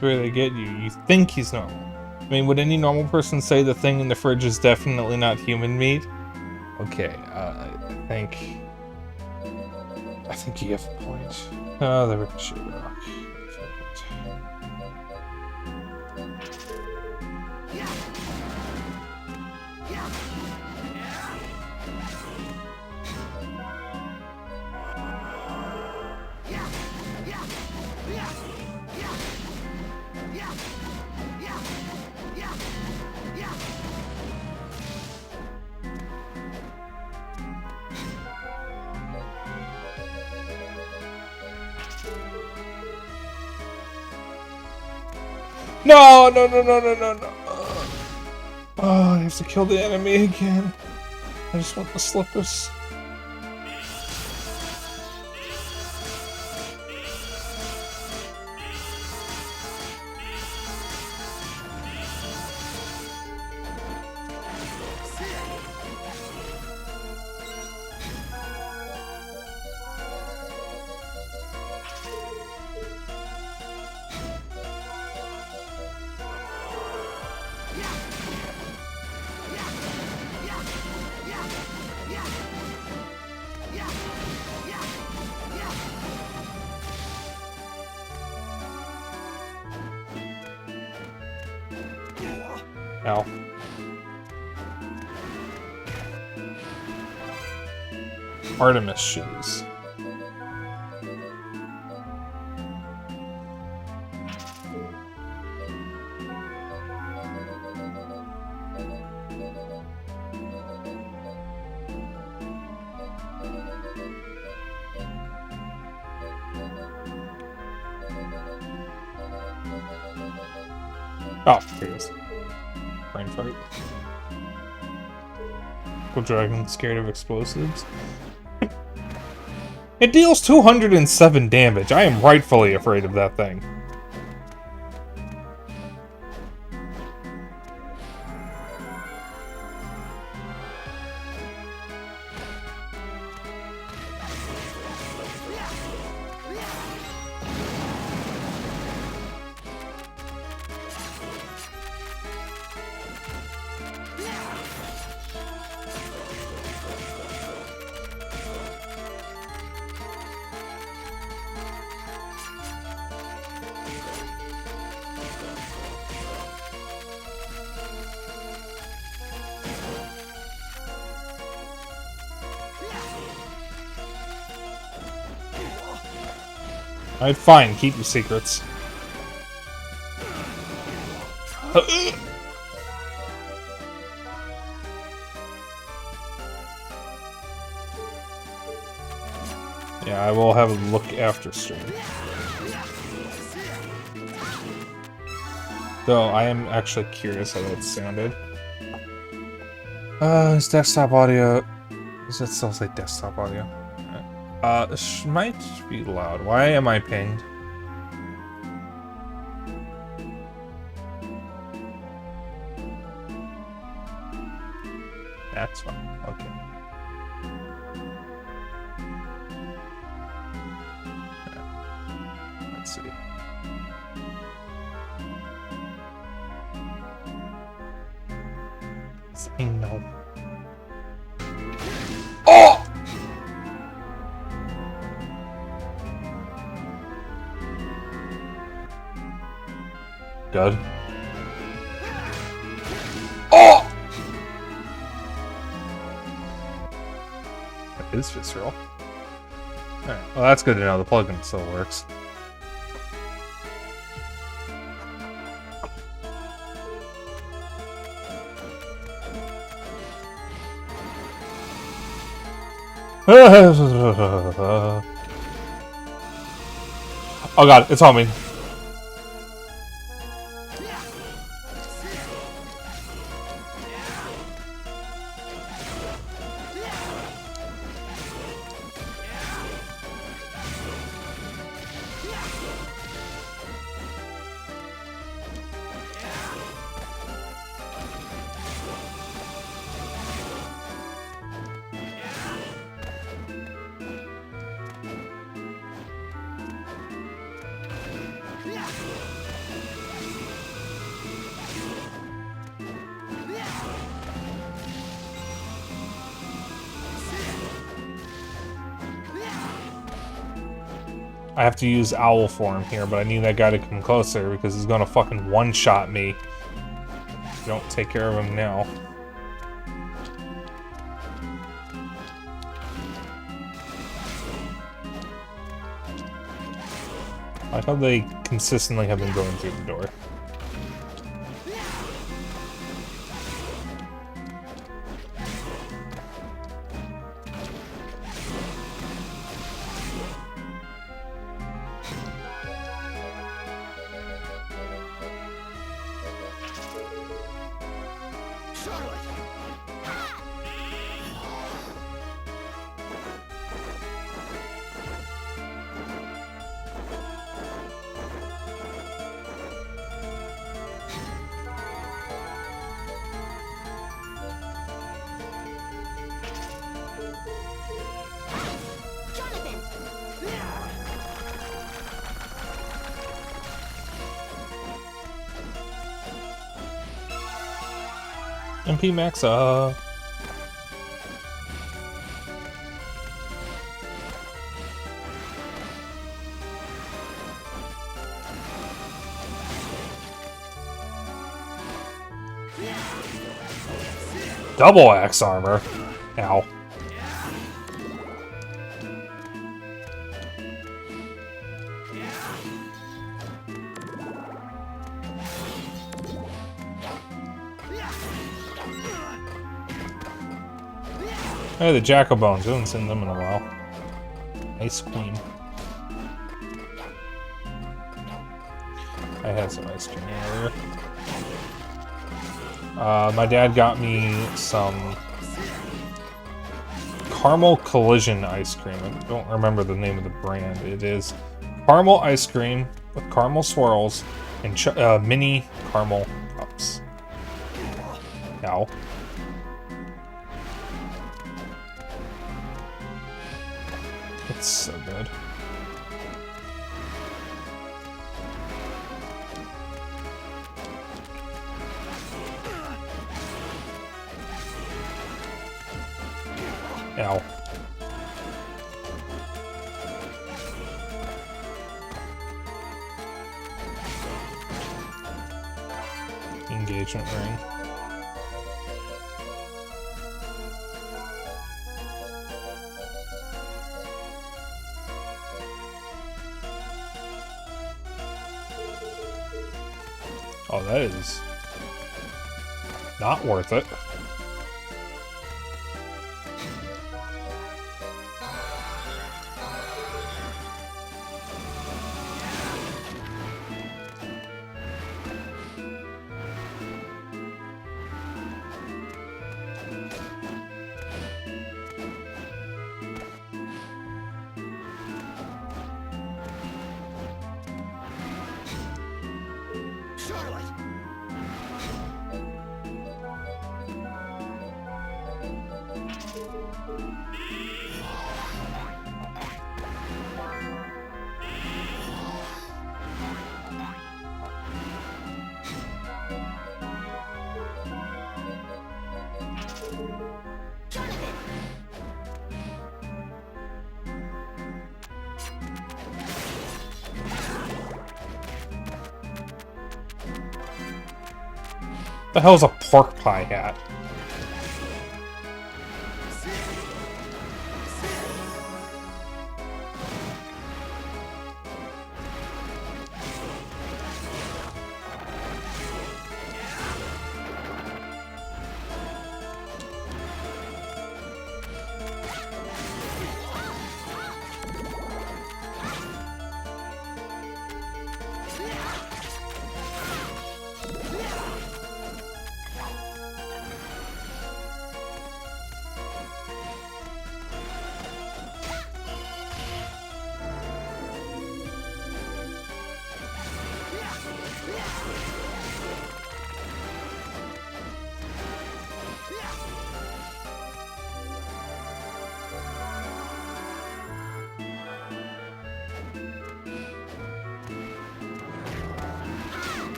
Where they get you. You think he's normal. I mean, would any normal person say the thing in the fridge is definitely not human meat? Okay, I think you have a point. Oh, the ricochet rock. No. have to kill the enemy again. I just want the slippers. Ow. Artemis shoes. Oh, here it is. Brain fight. Little dragon scared of explosives. It deals 207 damage. I am rightfully afraid of that thing. Alright, fine. Keep your secrets. Yeah, I will have a look after stream. Though, I am actually curious how that sounded. Is desktop audio... Does it still say desktop audio? This might be loud. Why am I pinged? That's fine. Okay. Let's see. Say no. Oh! Good. Oh! That is visceral. Alright, well that's good to know. The plugin still works. Oh god, it's on me. I have to use owl form here, but I need that guy to come closer because he's gonna fucking one-shot me. If you don't take care of him now. I like how they consistently have been going through the door. Charlotte! MP Maxa. Double axe armor. Ow. Hey, the Jack-o'-bones. We haven't seen them in a while. Ice Queen. I had some ice cream earlier. My dad got me some caramel collision ice cream. I don't remember the name of the brand. It is caramel ice cream with caramel swirls and mini caramel cups. Ow. It's so good. Ow. Engagement ring. Oh, that is not worth it. Charlotte! The hell's a pork pie hat?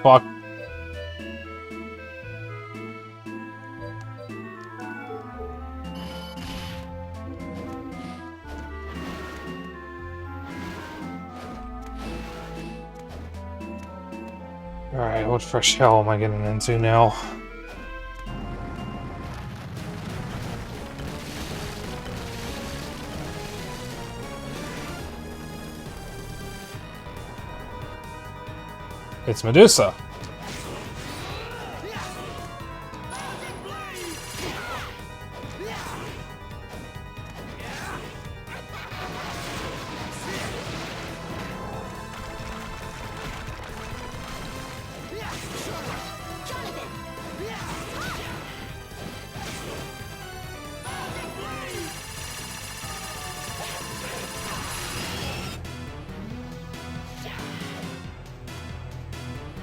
Fuck. Alright, what fresh hell am I getting into now? It's Medusa.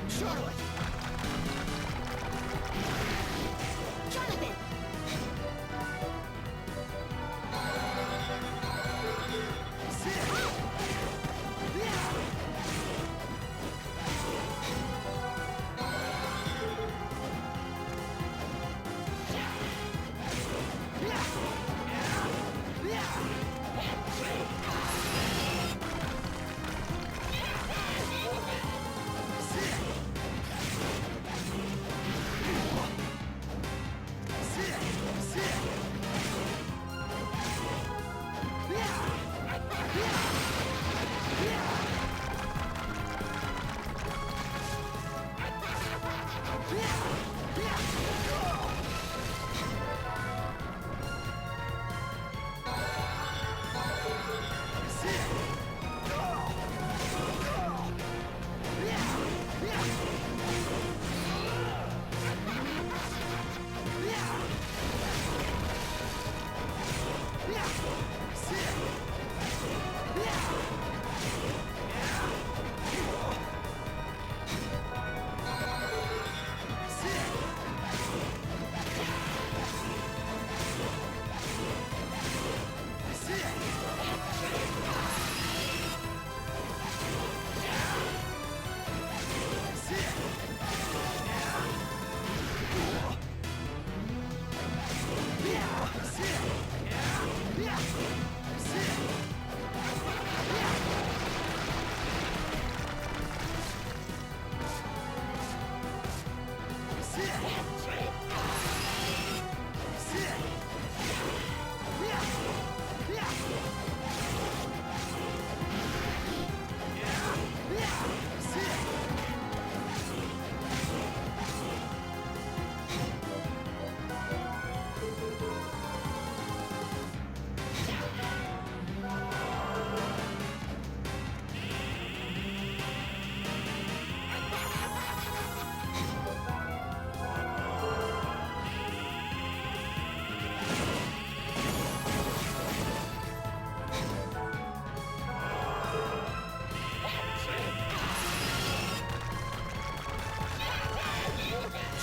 Charlotte!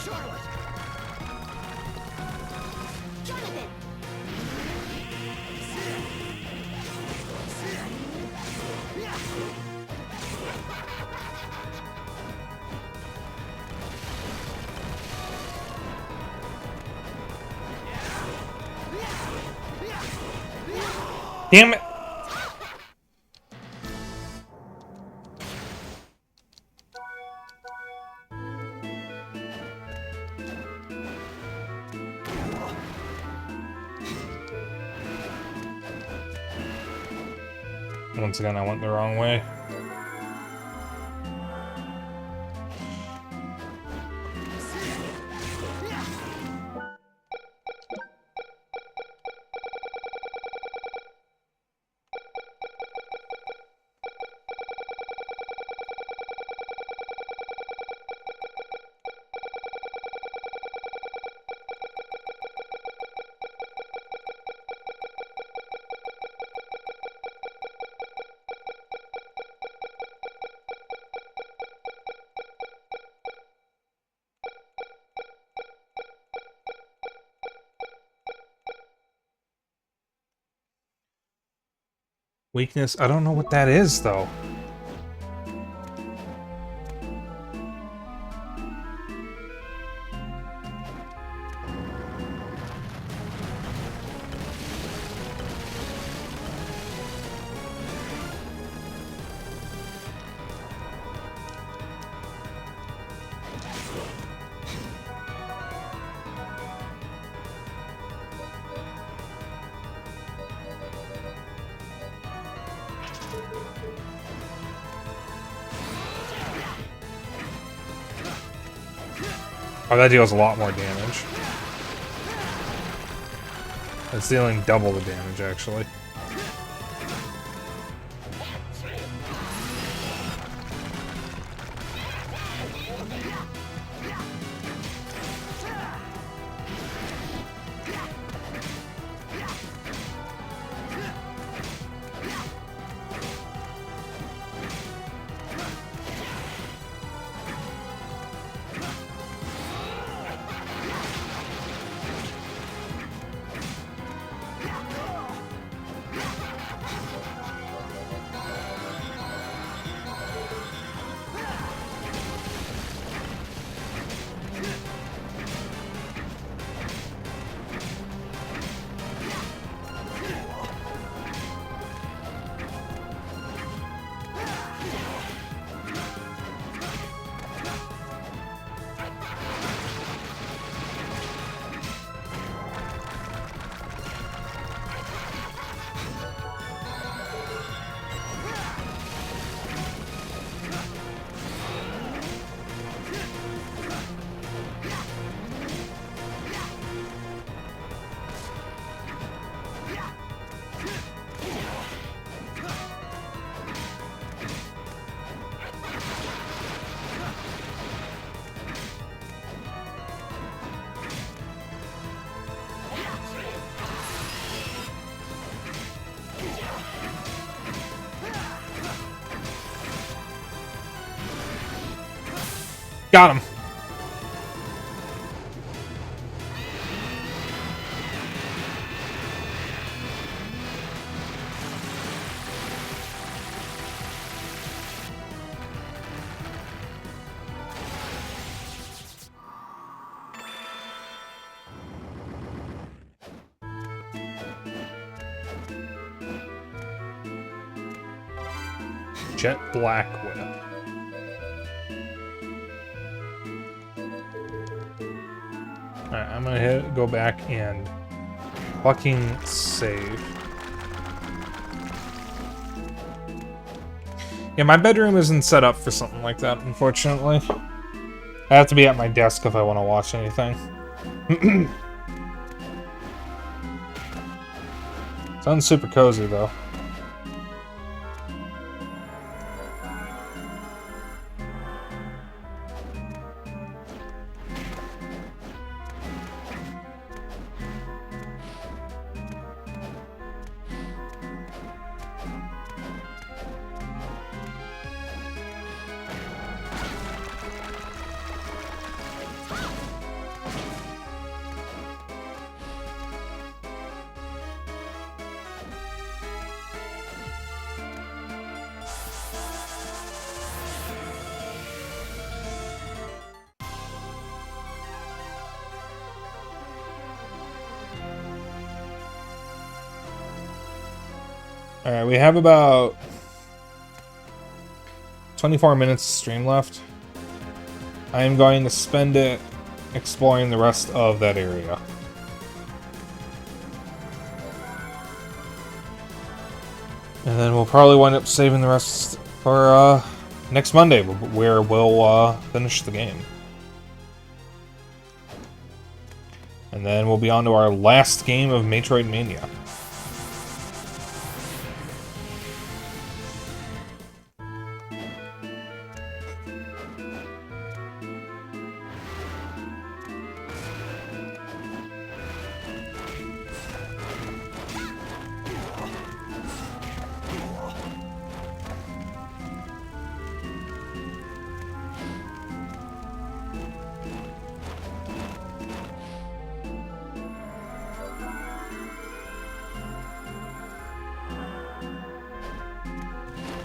Charlotte! Jonathan! Damn it! Once again, I went the wrong way. Weakness? I don't know what that is, though. Oh, that deals a lot more damage. It's dealing double the damage, actually. Got him. Jet Black Whip. Alright, I'm gonna go back and fucking save. Yeah, my bedroom isn't set up for something like that, unfortunately. I have to be at my desk if I want to watch anything. Sounds super cozy, though. Alright, we have about 24 minutes of stream left. I am going to spend it exploring the rest of that area. And then we'll probably wind up saving the rest for next Monday, where we'll finish the game. And then we'll be on to our last game of Metroidvania.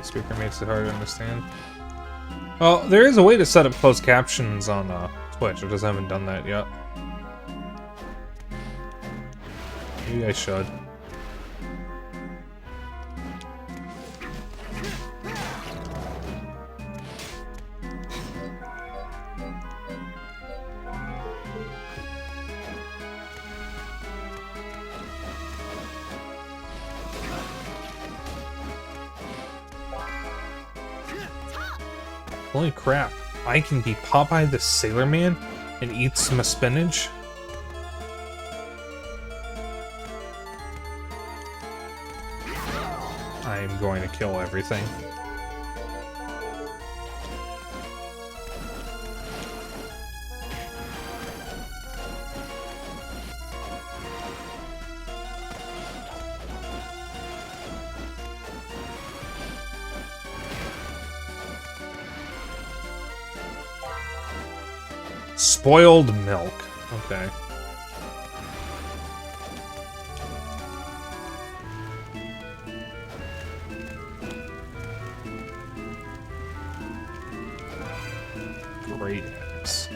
Speaker makes it hard to understand. Well, there is a way to set up closed captions on Twitch. I just haven't done that yet. Maybe I should. Holy crap, I can be Popeye the Sailor Man and eat some spinach? I am going to kill everything. Spoiled milk. Okay. Great eggs.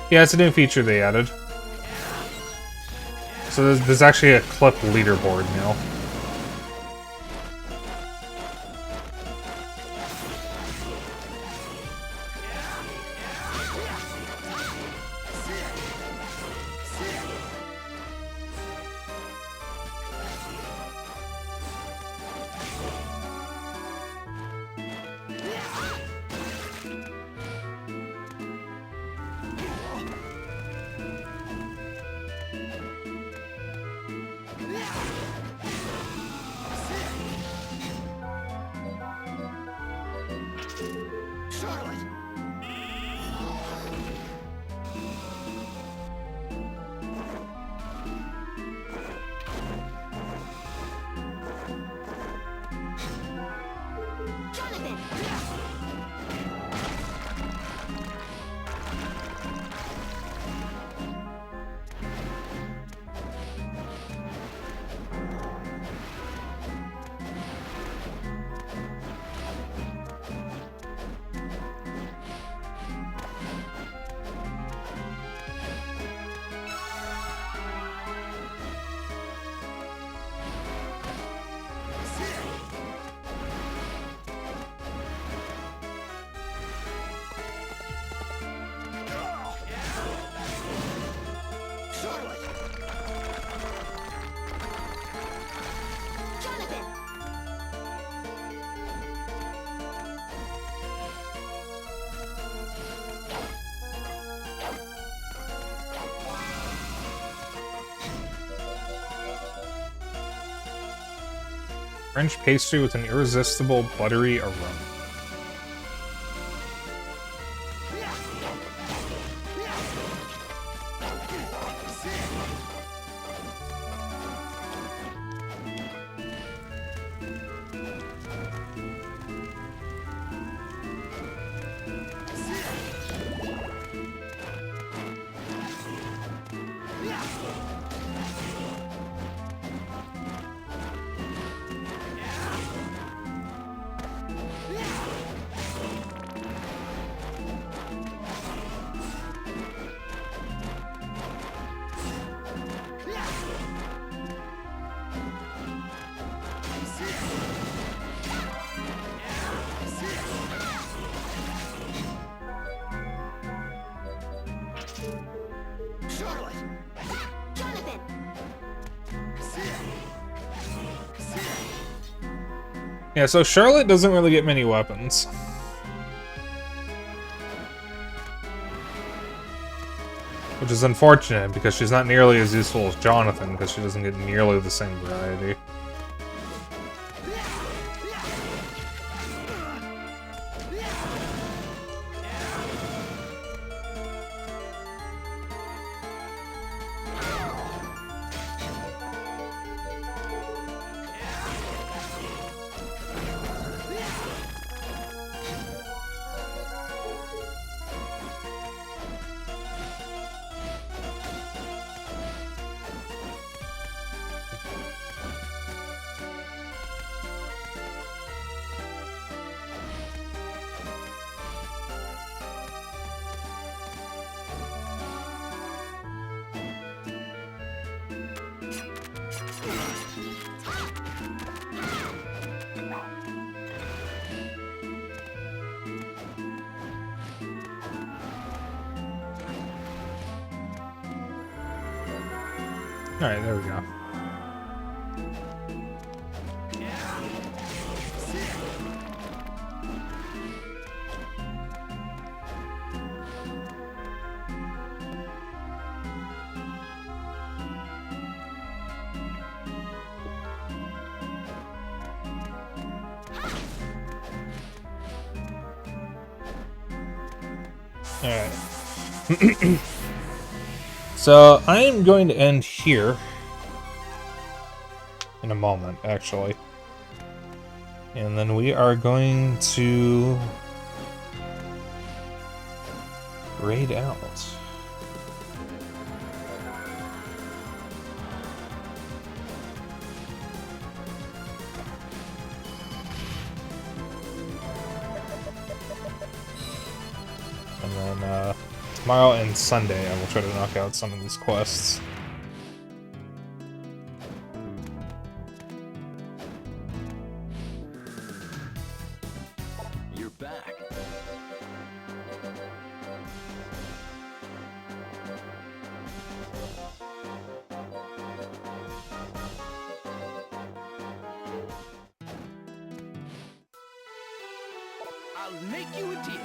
Yeah, it's a new feature they added. So there's actually a clip leaderboard now. Charlotte! Jonathan! Charlotte! Jonathan! French pastry with an irresistible buttery aroma. Charlotte! Jonathan! Yeah, so Charlotte doesn't really get many weapons. Which is unfortunate, because she's not nearly as useful as Jonathan, because she doesn't get nearly the same variety. Alright, there we go. Alright. So, I am going to end here. In a moment, actually. And then we are going to raid out. And then tomorrow and Sunday I will try to knock out some of these quests. You're back. I'll make you a deal.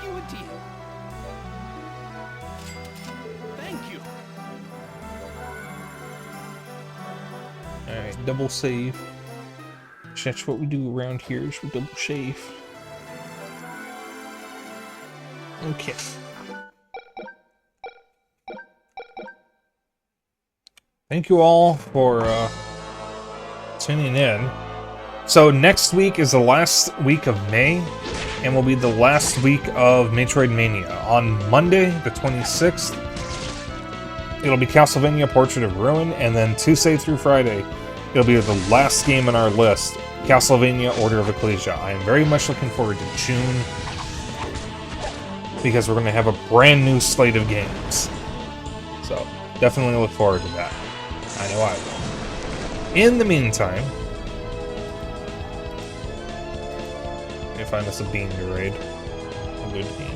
you a deal. Thank you. Alright, double save. That's what we do around here, is we double save. Okay. Thank you all for tuning in. So next week is the last week of May, and will be the last week of Metroid Mania. On Monday, the 26th, it'll be Castlevania Portrait of Ruin, and then Tuesday through Friday, it'll be the last game on our list, Castlevania Order of Ecclesia. I am very much looking forward to June, because we're going to have a brand new slate of games. So, definitely look forward to that. I know I will. In the meantime, let me find us a bean to raid. A good bean.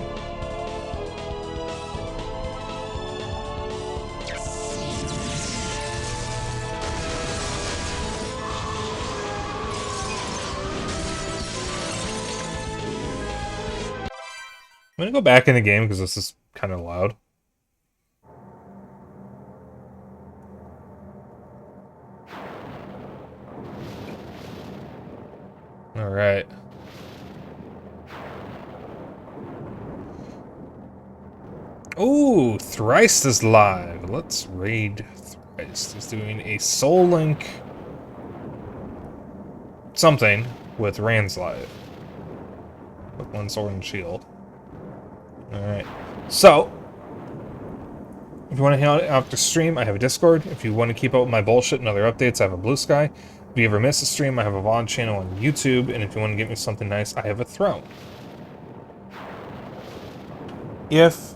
I'm gonna go back in the game because this is kind of loud. Alright. Ooh, Thrice is live. Let's raid Thrice. He's doing a Soul Link something with Rand's live. With one sword and shield. Alright. So, if you want to hang out after stream, I have a Discord. If you want to keep up with my bullshit and other updates, I have a Blue Sky. If you ever miss a stream, I have a VOD channel on YouTube. And if you want to get me something nice, I have a Throne. If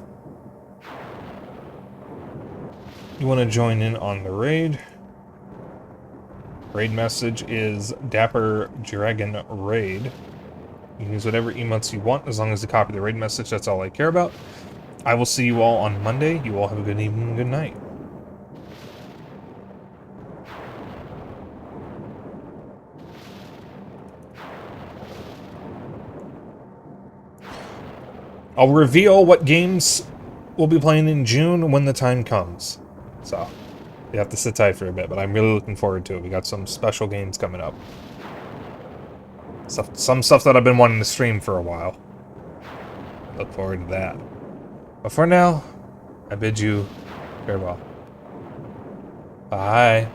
you want to join in on the raid message is Dapper Dragon Raid. You can use whatever emotes you want as long as you copy the raid message. That's all I care about. I will see you all on Monday. You all have a good evening, good night. I'll reveal what games we'll be playing in June when the time comes. So, you have to sit tight for a bit, but I'm really looking forward to it. We got some special games coming up. Some stuff that I've been wanting to stream for a while. Look forward to that. But for now, I bid you farewell. Bye.